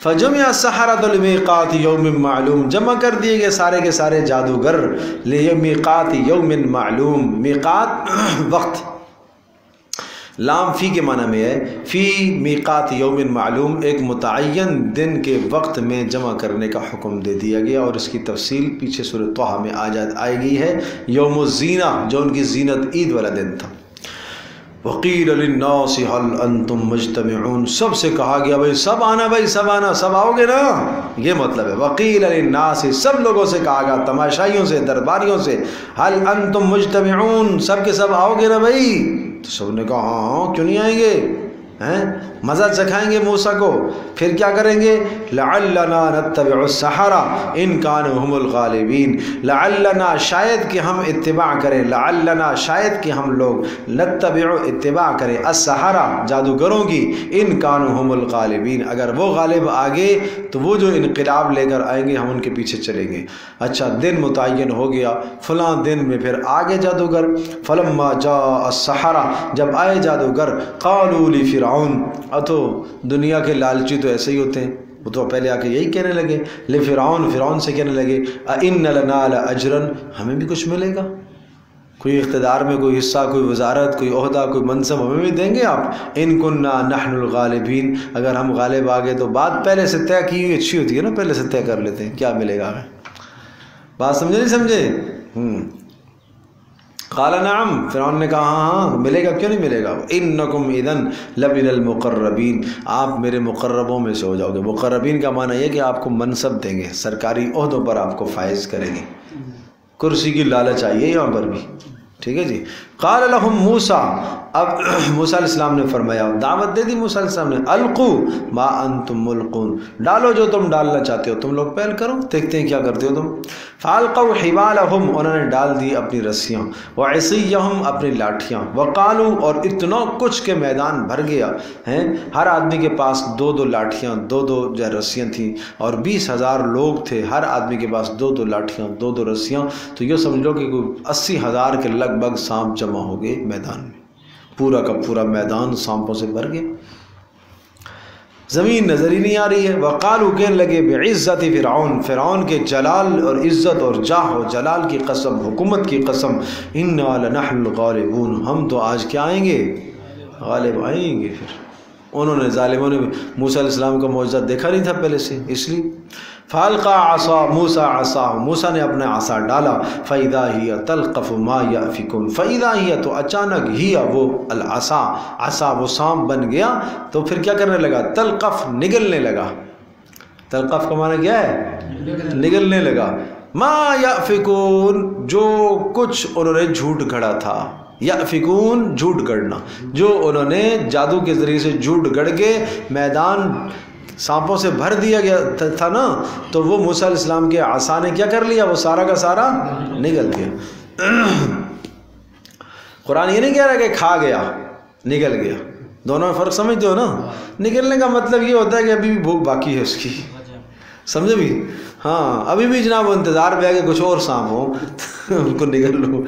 فجمع السحرۃ لمیقات یوم معلوم، جمع کر دیے گئے سارے کے سارے جادوگر لمیقات یوم معلوم، میقات وقت، لام فی کے معنی میں ہے، فی میقات یوم معلوم، ایک متعین دن کے وقت میں جمع کرنے کا حکم دے دیا گیا، اور اس کی تفصیل پیچھے سورۃ طہ میں آئے گئی ہے۔ یوم الزینہ، جو ان کی زینت عید والا دن تھا۔ وقیل للناس هل انتم مجتمعون، سب سے کہا گیا بھائی سب آنا، بھائی سب آنا، سب آؤ گے نا، یہ مطلب ہے۔ وقیل للناس، سب لوگوں سے کہا گیا، تماشائیوں سے، درباریوں سے، هل انتم مجتمعون، سب کے سب آؤ گے نا بھائی، تو سب نے کہا ہاں کیوں نہیں آئیں گے، ہیں مزہ چکھائیں گے موسیٰ کو۔ پھر کیا کریں گے، لعلنا نتبع السحرہ ان کانوا هم الغالبین، لعلنا شاید کہ ہم اتباع کریں، لعلنا شاید کہ ہم لوگ نتبع اتباع کریں، السحرہ جادوگروں کی، ان کانوا هم الغالبین، اگر وہ غالب آگے تو وہ جو انقلاب لے کر آئیں گے ہم ان کے پیچھے چلیں گے۔ اچھا دن متعین ہو گیا، فلاں دن میں پھر آگے جادوگر، فلما جاء السحرہ، جب آئے جادوگر، قالوا لفرعون، تو دنیا کے لالچی تو ایسے ہی ہوتے ہیں، وہ تو پہلے آ کے یہی کہنے لگے، لفرعون، فرعون سے کہنے لگے، اِنَّ لَنَا لَأَجْرًا، ہمیں بھی کچھ ملے گا، کوئی اقتدار میں کوئی حصہ، کوئی وزارت، کوئی عہدہ، کوئی منصب ہمیں بھی دیں گے آپ، ان کننا نحن الغالبین، اگر ہم غالب آ گئے تو بات پہلے سے طے کی ہوئی اچھی ہوتی ہے نا، پہلے سے طے کر لیتے ہیں کیا ملے گا ہمیں، بات سمجھے نہیں سمجھے؟ قال نعم، فرعون نے کہا ہاں ہاں ملے گا، کیوں نہیں ملے گا، انکم اذن لمن المقربین، آپ میرے مقربوں میں سے ہو جاؤ گے۔ مقربین کا معنی یہ کہ آپ کو منصب دیں گے، سرکاری عہدوں پر آپ کو فائز کریں گے، کرسی کی لالچ آئیے یہاں پر بھی، ٹھیک ہے جی۔ قال لهم موسیٰ، اب موسیٰ علیہ السلام نے فرمایا، دعوت دے دی موسیٰ علیہ السلام نے، القوا ما انتم ملقون، ڈالو جو تم ڈالنا چاہتے ہو، تم لوگ پہل کرو، دیکھتے ہیں کیا کرتے ہو تم۔ فالقوا حبالهم، انہوں نے ڈال دی اپنی رسیاں، وعصیہم، اپنی لاٹھیاں، وقالوا، اور اتنا کچھ کے میدان بھر گیا ہیں، ہر آدمی کے پاس دو دو لاٹھیاں، دو دو رسیاں تھیں، اور 20,000 لوگ تھے، ہر آدمی کے پاس دو دو لاٹھیاں، دو دو رسیاں، تو یہ سمجھ لو کہ کوئی 80,000 کے لگ بھگ سانپ جمع ہو گئے میدان میں، پورا کا پورا میدان سانپوں سے بھر گیا، زمین نظر ہی نہیں آ رہی ہے۔ وقالوا، کہنے لگے، بعزت فرعون، فرعون کے جلال اور عزت اور جاہ و جلال کی قسم، حکومت کی قسم، انا لنحن الغالبون، ہم تو آج کیا آئیں گے، غالب آئیں گے۔ پھر انہوں نے، ظالموں نے موسیٰ علیہ السلام کا معجزہ دیکھا نہیں تھا پہلے سے، اس لیے فالقى عصا موسیٰ عصا، موسیٰ نے اپنا عصا ڈالا، فاذا هي تلقف ما يأفكون، فاذا هي، تو اچانک ہی وہ العصا، عصا وہ سانپ بن گیا، تو پھر کیا کرنے لگا، تلقف، نگلنے لگا، تلقف کا معنی کیا ہے، نگلنے لگا، ما يأفكون، جو کچھ انہوں نے جھوٹ گھڑا تھا، یأفکون، جھوٹ گڑنا، جو انہوں نے جادو کے ذریعے سے جھوٹ گڑ کے میدان سانپوں سے بھر دیا گیا تھا نا، تو وہ موسیٰ علیہ السلام کے عصا نے کیا کر لیا، وہ سارا کا سارا نگل گیا۔ قرآن یہ نہیں کہہ رہا کہ کھا گیا، نکل گیا. دونوں میں فرق سمجھتے ہو نا؟ نکلنے کا مطلب یہ ہوتا ہے کہ ابھی بھی بھوک باقی ہے اس کی, سمجھے بھی؟ ہاں ابھی بھی جناب انتظار پہ ہے کہ کچھ اور سانپ ہو ان کو نگل لو.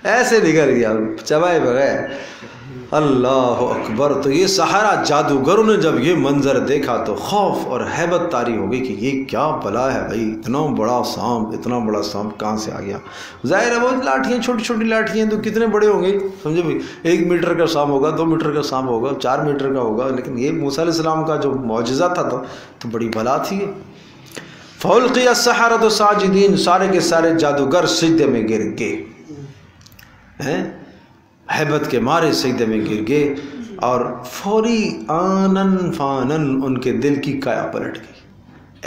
ایسے نکل گیا چبائے بغیر. اللہ اکبر. تو یہ سحرہ جادوگروں نے جب یہ منظر دیکھا تو خوف اور ہیبت طاری ہو گئی کہ یہ کیا بلا ہے بھائی, اتنا بڑا سانپ کہاں سے آ گیا. ظاہر ہے وہ لاٹھیاں چھوٹی چھوٹی لاٹھیاں تو کتنے بڑے ہوں گے, سمجھے بھائی؟ 1 میٹر کا سانپ ہوگا, 2 میٹر کا سانپ ہوگا, 4 میٹر کا ہوگا, لیکن یہ موسیٰ علیہ السلام کا جو معجزہ تھا تو بڑی بلا تھی. فَأُلْقِيَ السَّحَرَةُ سَاجِدِينَ. سارے کے سارے جادوگر سجدے میں گر گئے, ہیبت کے مارے سجدے میں گر گئے, اور فوری آنن فانن ان کے دل کی کایا پلٹ گئی.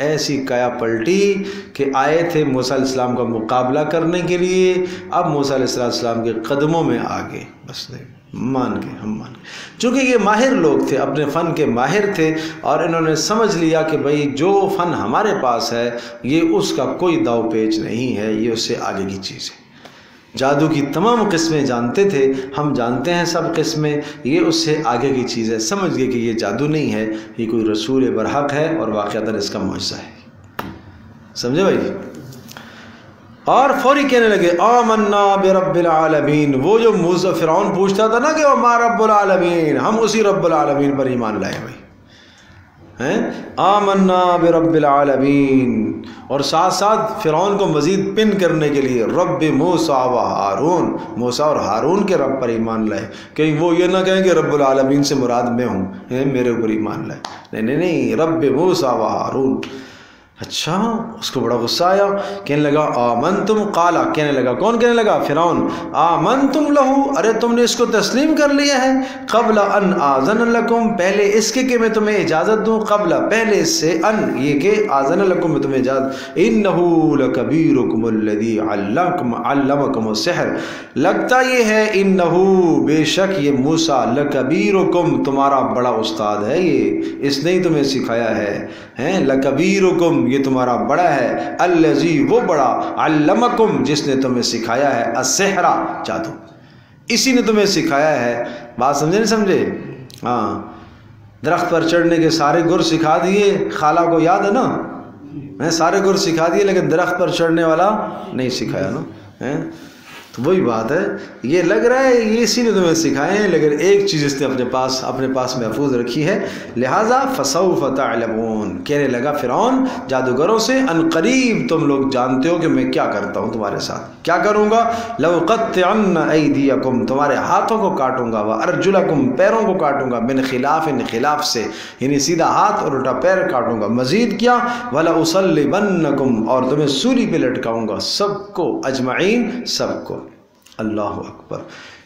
ایسی کایا پلٹی کہ آئے تھے موسیٰ علیہ السلام کا مقابلہ کرنے کے لیے, اب موسیٰ علیہ السلام کے قدموں میں آ گئے. بس مان گئے, ہم مان گئے. چونکہ یہ ماہر لوگ تھے, اپنے فن کے ماہر تھے, اور انہوں نے سمجھ لیا کہ بھئی جو فن ہمارے پاس ہے یہ اس کا کوئی داؤ پیچ نہیں ہے, یہ اس سے آگے کی چیز ہے. جادو کی تمام قسمیں جانتے تھے, ہم جانتے ہیں سب قسمیں, یہ اس سے آگے کی چیز ہے. سمجھ گئے کہ یہ جادو نہیں ہے, یہ کوئی رسول برحق ہے اور واقعتاً اس کا معجزہ ہے. سمجھے بھائی؟ اور فوری کہنے لگے آمنا برب العالمین. وہ جو موسیٰ فرعون پوچھتا تھا نا کہ وما رب العالمین, ہم اسی رب العالمین پر ایمان لائے بھائی. آمنا برب العالمین. اور ساتھ ساتھ فرعون کو مزید پن کرنے کے لیے رب موسیٰ و ہارون, موسیٰ اور ہارون کے رب پر ایمان لائے. کہیں وہ یہ نہ کہیں کہ رب العالمین سے مراد میں ہوں, میرے اوپر ایمان لائے. نہیں, رب موسیٰ و ہارون. اچھا, اس کو بڑا غصہ آیا, کہنے لگا آمنتم. قالا, کہنے لگا, کون کہنے لگا؟ فرعون. آمنتم لہو, ارے تم نے اس کو تسلیم کر لیا ہے. قبل ان آذن لکم, پہلے اس کے کہ میں تمہیں اجازت دوں. قبل, پہلے اس سے, ان یہ کہ آذن لکم, میں تمہیں اجازت. انہو لکبیرکم الذی علمکم السحر. لگتا یہ ہے, انہو بے شک یہ موسیٰ, لکبیرکم تمہارا بڑا استاد ہے, یہ اس نے تمہیں سکھایا ہے. لکبیرکم یہ تمہارا بڑا ہے, الذی وہ بڑا, علمکم جس نے تمہیں سکھایا ہے, السحر جادو, اسی نے تمہیں سکھایا ہے. بات سمجھے نہیں سمجھے؟ ہاں, درخت پر چڑھنے کے سارے گر سکھا دیے, خالہ کو یاد ہے نا, میں سارے گر سکھا دیے لیکن درخت پر چڑھنے والا نہیں سکھایا نا. تو وہی بات ہے, یہ لگ رہا ہے یہ اسی نے تمہیں سکھائے ہیں, لیکن ایک چیز اس نے اپنے پاس محفوظ رکھی ہے. لہٰذا فسوف تعلمون. کہنے لگا فرعون جادوگروں سے, ان قریب تم لوگ جانتے ہو کہ میں کیا کرتا ہوں تمہارے ساتھ. کیا کروں گا؟ لأقطعن ایدیکم, تمہارے ہاتھوں کو کاٹوں گا, وارجلکم پیروں کو کاٹوں گا, من خلاف, خلاف سے, یعنی سیدھا ہاتھ اور الٹا پیر کاٹوں گا. مزید کیا؟ ولأصلبنکم, اور تمہیں سولی پہ لٹکاؤں گا, سب کو, اجمعین سب کو. اللہ اکبر.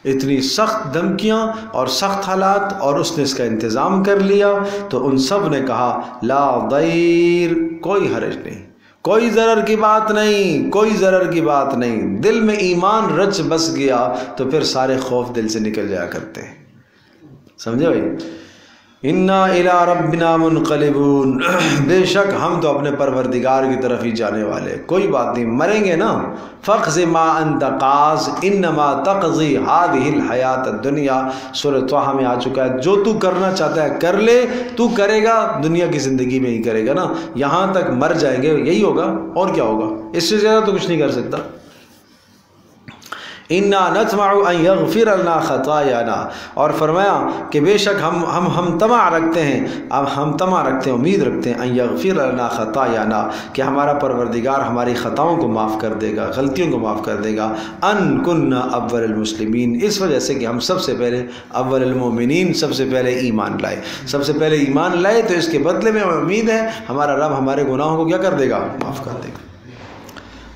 اتنی سخت دھمکیاں اور سخت حالات, اور اس نے اس کا انتظام کر لیا. تو ان سب نے کہا لا ضیر, کوئی حرج نہیں, کوئی ضرر کی بات نہیں, کوئی ضرر کی بات نہیں. دل میں ایمان رچ بس گیا تو پھر سارے خوف دل سے نکل جایا کرتے ہیں. سمجھے بھائی؟ انا الی ربنا منقلبون. بے شک ہم تو اپنے پروردگار کی طرف ہی جانے والے, کوئی بات نہیں, مریں گے نا. فقض ما انت قاض انما تقضی هذه الحیات الدنیا. سورہ طہ میں آ چکا ہے, جو تو کرنا چاہتا ہے کر لے, تو کرے گا دنیا کی زندگی میں ہی کرے گا نا, یہاں تک مر جائیں گے یہی ہوگا, اور کیا ہوگا, اس سے زیادہ تو کچھ نہیں کر سکتا. انا نطمع ان یغفر لنا خطایانا. اور فرمایا کہ بے شک ہم طمع رکھتے ہیں, اب ہم طمع رکھتے ہیں, امید رکھتے ہیں, ان یغفر لنا خطایانا, کہ ہمارا پروردگار ہماری خطاؤں کو معاف کر دے گا, غلطیوں کو معاف کر دے گا. ان کننا اول المسلمین, اس وجہ سے کہ ہم سب سے پہلے اول المومنین, سب سے پہلے ایمان لائے, سب سے پہلے ایمان لائے, تو اس کے بدلے میں امید ہے ہمارا رب ہمارے گناہوں کو کیا کر دے گا, معاف کر دے گا.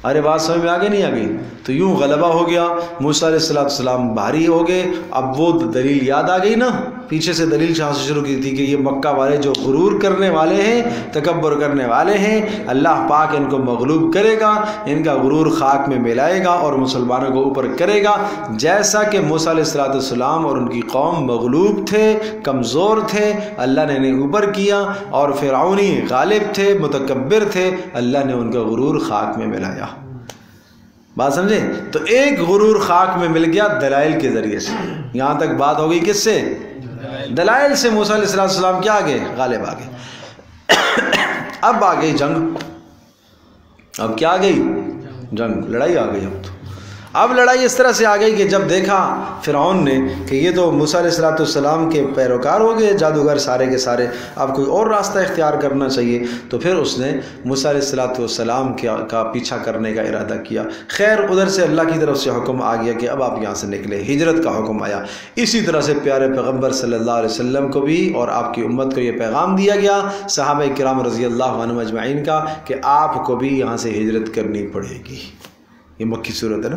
ارے بات سمجھ میں آگے نہیں آ گئی؟ تو یوں غلبہ ہو گیا, موسیٰ علیہ السلام بھاری ہو گئے. اب وہ دلیل یاد آ گئی نا, پیچھے سے دلیل سے شروع کی تھی کہ یہ مکہ والے جو غرور کرنے والے ہیں, تکبر کرنے والے ہیں, اللہ پاک ان کو مغلوب کرے گا, ان کا غرور خاک میں ملائے گا اور مسلمانوں کو اوپر کرے گا. جیسا کہ موسیٰ علیہ السلام اور ان کی قوم مغلوب تھے, کمزور تھے, اللہ نے انہیں اوپر کیا, اور فرعونی غالب تھے, متکبر تھے, اللہ نے ان کا غرور خاک میں ملایا. بات سمجھیں؟ تو ایک غرور خاک میں مل گیا دلائل کے ذریعے سے. یہاں تک بات ہو گئی کس سے؟ دلائل سے. موسیٰ علیہ السلام کیا آگے؟ غالب آگے. اب آ گئی جنگ. اب کیا آ گئی؟ جنگ، لڑائی آ گئی. اب لڑائی اس طرح سے آ گئی کہ جب دیکھا فرعون نے کہ یہ تو موسیٰ علیہ السلام کے پیروکار ہو گئے جادوگر سارے کے سارے، اب کوئی اور راستہ اختیار کرنا چاہیے، تو پھر اس نے موسیٰ علیہ السلام کا پیچھا کرنے کا ارادہ کیا. خیر ادھر سے اللہ کی طرف سے حکم آ گیا کہ اب آپ یہاں سے نکلے، ہجرت کا حکم آیا. اسی طرح سے پیارے پیغمبر صلی اللہ علیہ وسلم کو بھی اور آپ کی امت کو یہ پیغام دیا گیا، صحابہ کرام رضی اللہ عنہم اجمعین کا، کہ آپ کو بھی یہاں سے ہجرت کرنی پڑے گی. یہ مکی صورت ہے نا.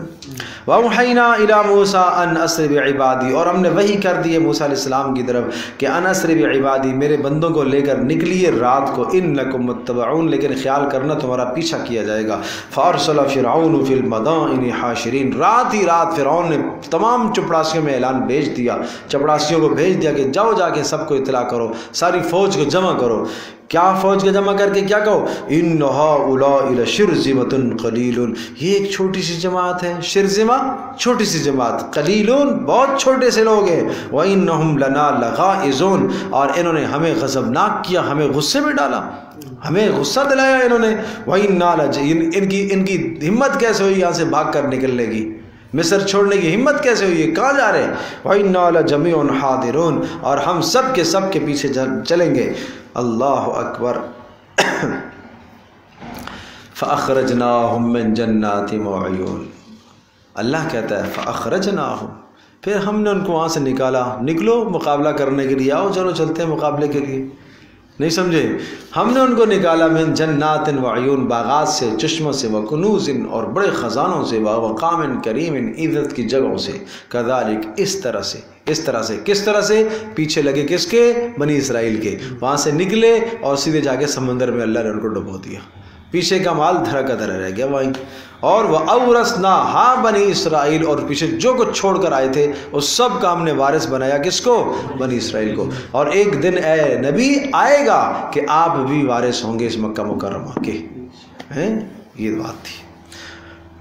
وَأَوْحَيْنَا إِلَى مُوسَىٰ أَنْ أَسْرِ بِعِبَادِي، اور ہم نے وحی کر دیے موسیٰ علیہ السلام کی طرف کہ أَنْ أَسْرِ بِعِبَادِي، میرے بندوں کو لے کر نکلیے رات کو، إِنَّكُمْ مُتَّبَعُونَ، لیکن خیال کرنا تمہارا پیچھا کیا جائے گا. فَأَرْسَلَ فِرْعَوْنُ فِي الْمَدَائِنِ حَاشِرِينَ، رات ہی رات فرعون نے تمام چپڑاسیوں میں اعلان بھیج دیا، چپڑاسیوں کو بھیج دیا کہ جاؤ جا کے سب کو اطلاع کرو، ساری فوج کو جمع کرو. کیا فوج کو جمع کر کے کیا کہو؟ اِنَّ هَٰؤُلَاءِ لَشِرْذِمَةٌ قَلِيلٌ، یہ ایک چھوٹی سی جماعت ہے. شرذمہ چھوٹی سی جماعت، قلیلون بہت چھوٹے سے لوگ ہیں. وَإِنَّهُمْ لَنَا لَغَائِظُونَ، اور انہوں نے ہمیں غضبناک کیا، ہمیں غصے میں ڈالا، ہمیں غصہ دلایا انہوں نے. وَإِنَّا ان کی ہمت کیسے ہوئی یہاں سے بھاگ کر نکلنے کی، مصر چھوڑنے کی ہمت کیسے ہوئی ہے، کہاں جا رہے ہیں؟ وَإِنَّا لَجَمِيعٌ حَاضِرُونَ، اور ہم سب کے پیچھے چلیں گے. اللہ اکبر. فَأَخْرَجْنَاهُمْ مِنْ جَنَّاتٍ وَعُيُونٍ، اللہ کہتا ہے فَأَخْرَجْنَاهُمْ، پھر ہم نے ان کو وہاں سے نکالا. نکلو مقابلہ کرنے کے لیے، آؤ چلو چلتے ہیں مقابلے کے لیے. نہیں سمجھے؟ ہم نے ان کو نکالا من جنات وعیون، باغات سے، چشموں سے، وکنوز، اور بڑے خزانوں سے، ومقام کریم، عزت کی جگہوں سے. کذالک، اس طرح سے کس طرح سے؟ پیچھے لگے کس کے؟ بنی اسرائیل کے. وہاں سے نکلے اور سیدھے جا کے سمندر میں اللہ نے ان کو ڈبو دیا. پیچھے کا مال دھرا کا دھرا رہ گیا وہیں. اور وہ اورثناھا بنی اسرائیل، اور پیچھے جو کچھ چھوڑ کر آئے تھے اس سب کا ہم نے وارث بنایا. کس کو؟ بنی اسرائیل کو. اور ایک دن اے نبی آئے گا کہ آپ بھی وارث ہوں گے اس مکہ مکرمہ کے. یہ بات تھی.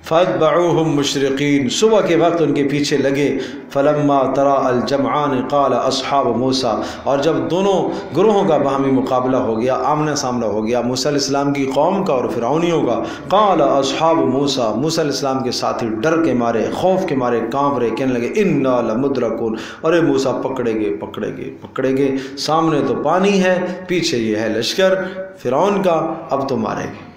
فَاتْبَعُوهُمْ مُشْرِقِينَ، صبح کے وقت ان کے پیچھے لگے. فَلَمَّا تَرَاءَ الْجَمْعَانِ قَالَ أَصْحَابُ مُوسَىٰ، اور جب دونوں گروہوں کا باہمی مقابلہ ہو گیا، آمنا سامنا ہو گیا، موسیٰ علیہ السلام کی قوم کا اور فرعونیوں کا. قَالَ أَصْحَابُ مُوسَىٰ، موسیٰ علیہ السلام کے ساتھی ڈر کے مارے، خوف کے مارے کانپ رہے، کہنے لگے إِنَّا لَمُدْرَكُونَ، ارے موسیٰ پکڑے گے. سامنے تو پانی ہے، پیچھے یہ ہے لشکر فرعون کا، اب تو مارے گے.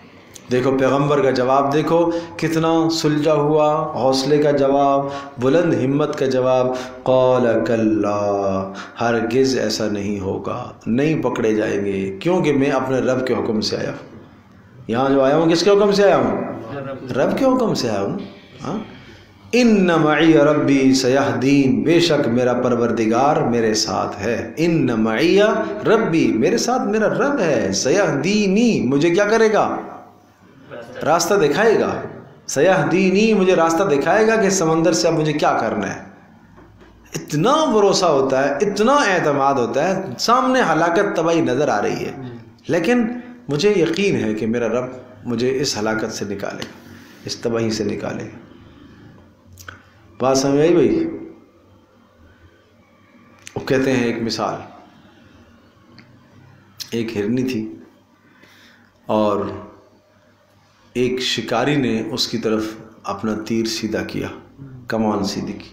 دیکھو پیغمبر کا جواب، دیکھو کتنا سلجھا ہوا، حوصلے کا جواب، بلند ہمت کا جواب. قال کلا، ہرگز ایسا نہیں ہوگا، نہیں پکڑے جائیں گے، کیونکہ میں اپنے رب کے حکم سے آیا ہوں. یہاں جو آیا ہوں کس کے حکم سے آیا ہوں؟ رب کے حکم سے آیا ہوں. ان معی ربی سیہدین، بے شک میرا پروردگار میرے ساتھ ہے. ان معی ربی، میرے ساتھ میرا رب ہے. سیہدینی، مجھے کیا کرے گا؟ راستہ دکھائے گا. سیہدینی، مجھے راستہ دکھائے گا کہ سمندر سے اب مجھے کیا کرنا ہے. اتنا بھروسہ ہوتا ہے، اتنا اعتماد ہوتا ہے، سامنے ہلاکت تباہی نظر آ رہی ہے، لیکن مجھے یقین ہے کہ میرا رب مجھے اس ہلاکت سے نکالے گا، اس تباہی سے نکالے گا. بات سمجھ آئی بھائی؟ وہ کہتے ہیں ایک مثال، ایک ہرنی تھی اور ایک شکاری نے اس کی طرف اپنا تیر سیدھا کیا، کمان سیدھی کی.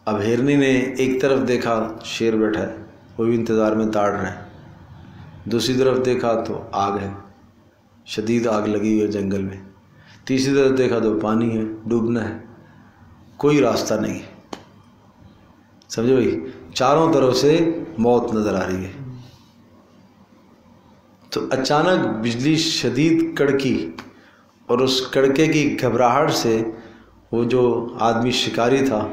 اب ہرنی نے ایک طرف دیکھا شیر بیٹھا ہے، وہ بھی انتظار میں تاڑ رہا ہے. دوسری طرف دیکھا تو آگ ہے، شدید آگ لگی ہوئی ہے جنگل میں. تیسری طرف دیکھا تو پانی ہے، ڈوبنا ہے، کوئی راستہ نہیں. سمجھے بھائی؟ چاروں طرف سے موت نظر آ رہی ہے. تو اچانک بجلی شدید کڑکی، اور اس کڑکے کی گھبراہٹ سے وہ جو آدمی شکاری تھا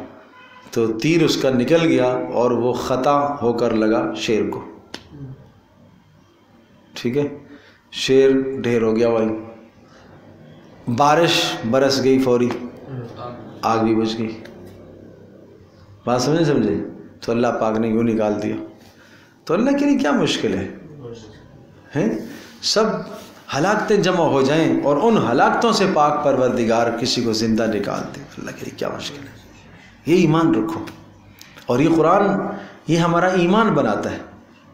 تو تیر اس کا نکل گیا اور وہ خطا ہو کر لگا شیر کو. ٹھیک ہے، شیر ڈھیر ہو گیا وہیں. بارش برس گئی فوری، آگ بھی بجھ گئی. بات سمجھے؟ تو اللہ پاک نے یوں نکال دیا. تو اللہ کے لیے کیا مشکل ہے؟ سب ہلاکتیں جمع ہو جائیں اور ان ہلاکتوں سے پاک پروردگار کسی کو زندہ نکال دے. اللہ کے لیے کیا مشکل ہے. یہ ایمان رکھو. اور یہ قرآن یہ ہمارا ایمان بناتا ہے,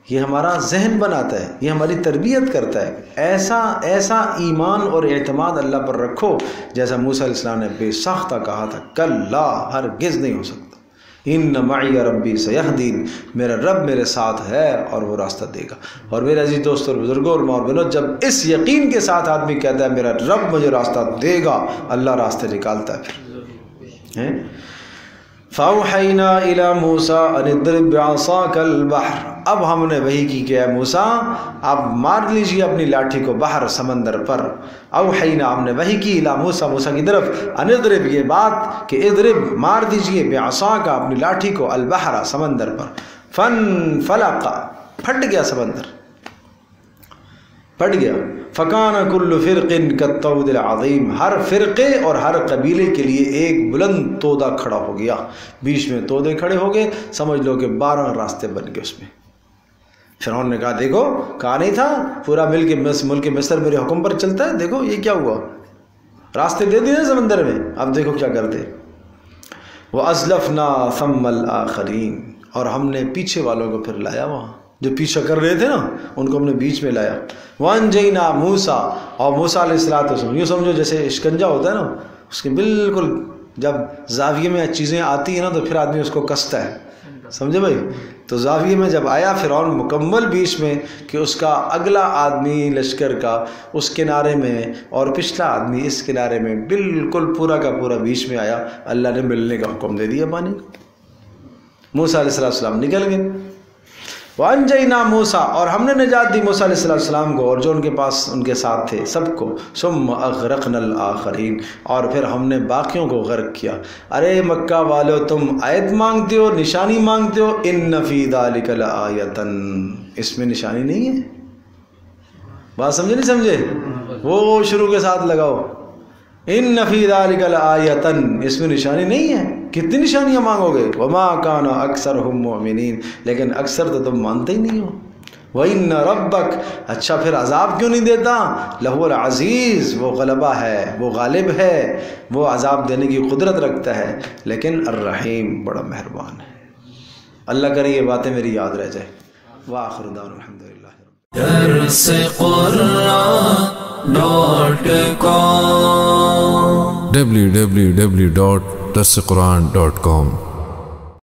یہ ہمارا ذہن بناتا ہے, یہ ہماری تربیت کرتا ہے. ایسا ایمان اور اعتماد اللہ پر رکھو جیسا موسیٰ علیہ السلام نے بے ساختہ کہا تھا, کلا, ہرگز نہیں ہو سکتا. ان معی ربی سیہدین, میرا رب میرے ساتھ ہے اور وہ راستہ دے گا. اور میرے عزیز دوستوں اور بزرگوں اور ماں اور بہنوں, جب اس یقین کے ساتھ آدمی کہتا ہے میرا رب مجھے راستہ دے گا, اللہ راستے نکالتا ہے پھر. فَأَوْحَيْنَا إِلَى مُوسَىٰ أَنِ اضْرِب بِّعَصَاكَ الْبَحْرَ, اب ہم نے وحی کی کہ اے موسیٰ اب مار لیجیے اپنی لاٹھی کو بحر, سمندر پر. اوحینا, ہم نے وحی کی, الی موسیٰ, موسیٰ کی طرف, ان اضرب, یہ بات کہ اضرب, مار دیجیے, بعصاک, اپنی لاٹھی کو, البحر, سمندر پر. فانفلق, پھٹ گیا سمندر, پھٹ گیا. فکان کل فرق کالطود العظیم, ہر فرقے اور ہر قبیلے کے لیے ایک بلند تودا کھڑا ہو گیا. بیچ میں تودے کھڑے ہو گئے, سمجھ لو کہ 12 راستے بن گئے اس میں. فرعون نے کہا دیکھو, کہا نہیں تھا پورا ملک مصر میرے حکم پر چلتا ہے, دیکھو یہ کیا ہوا, راستے دے دیے سمندر میں, اب دیکھو کیا کرتے. وَأَزْلَفْنَا ثَمَّ الْآخَرِينَ, اور ہم نے پیچھے والوں کو پھر لایا, وہاں جو پیچھے کر رہے تھے نا ان کو ہم نے بیچ میں لایا. وَأَنْجَيْنَا مُوسَىٰ, اور موسیٰ علیہ السلام, یوں سمجھو جیسے اشکنجا ہوتا ہے نا, اس کے بالکل جب زاویے میں چیزیں آتی ہیں نا تو پھر آدمی اس کو کستا ہے, سمجھے بھائی. تو زاویے میں جب آیا فرعون مکمل بیچ میں, کہ اس کا اگلا آدمی لشکر کا اس کنارے میں اور پچھلا آدمی اس کنارے میں, بالکل پورا کا پورا بیچ میں آیا. اللہ نے ملنے کا حکم دے دیا پانی کو. موسیٰ علیہ السلام نکل گئے. وَأَنْجَيْنَا مُوسَىٰ, اور ہم نے نجات دی موسیٰ علیہ السلام کو اور جو ان کے پاس ان کے ساتھ تھے سب کو. ثُمَّ أَغْرَقْنَا الْآخَرِينَ, اور پھر ہم نے باقیوں کو غرق کیا. ارے مکہ والو, تم آیت مانگتے ہو, نشانی مانگتے ہو, إِنَّ فِي ذَلِكَ لَآیَةً, اس میں نشانی نہیں ہے. بات سمجھے نہیں سمجھے, وہ شروع کے ساتھ لگاؤ. إِنَّ فِي ذَلِكَ لَآیَةً, اس میں نشانی نہیں ہے. کتنی نشانیاں مانگو گے. وَمَا كَانَ أَكْثَرُهُم مُؤْمِنِينَ, لیکن اکثر تو تم مانتے ہی نہیں ہو. وَإِنَّ رَبَّكَ, اچھا پھر عذاب کیوں نہیں دیتا. لَهُوَ الْعَزِيزُ, وہ غلبہ ہے, وہ غالب ہے, وہ عذاب دینے کی قدرت رکھتا ہے. لیکن الرحیم, بڑا مہربان ہے. اللہ کرے یہ باتیں میری یاد رہ جائے. وآخر دعوانا الحمدللہ. www.darsequran.com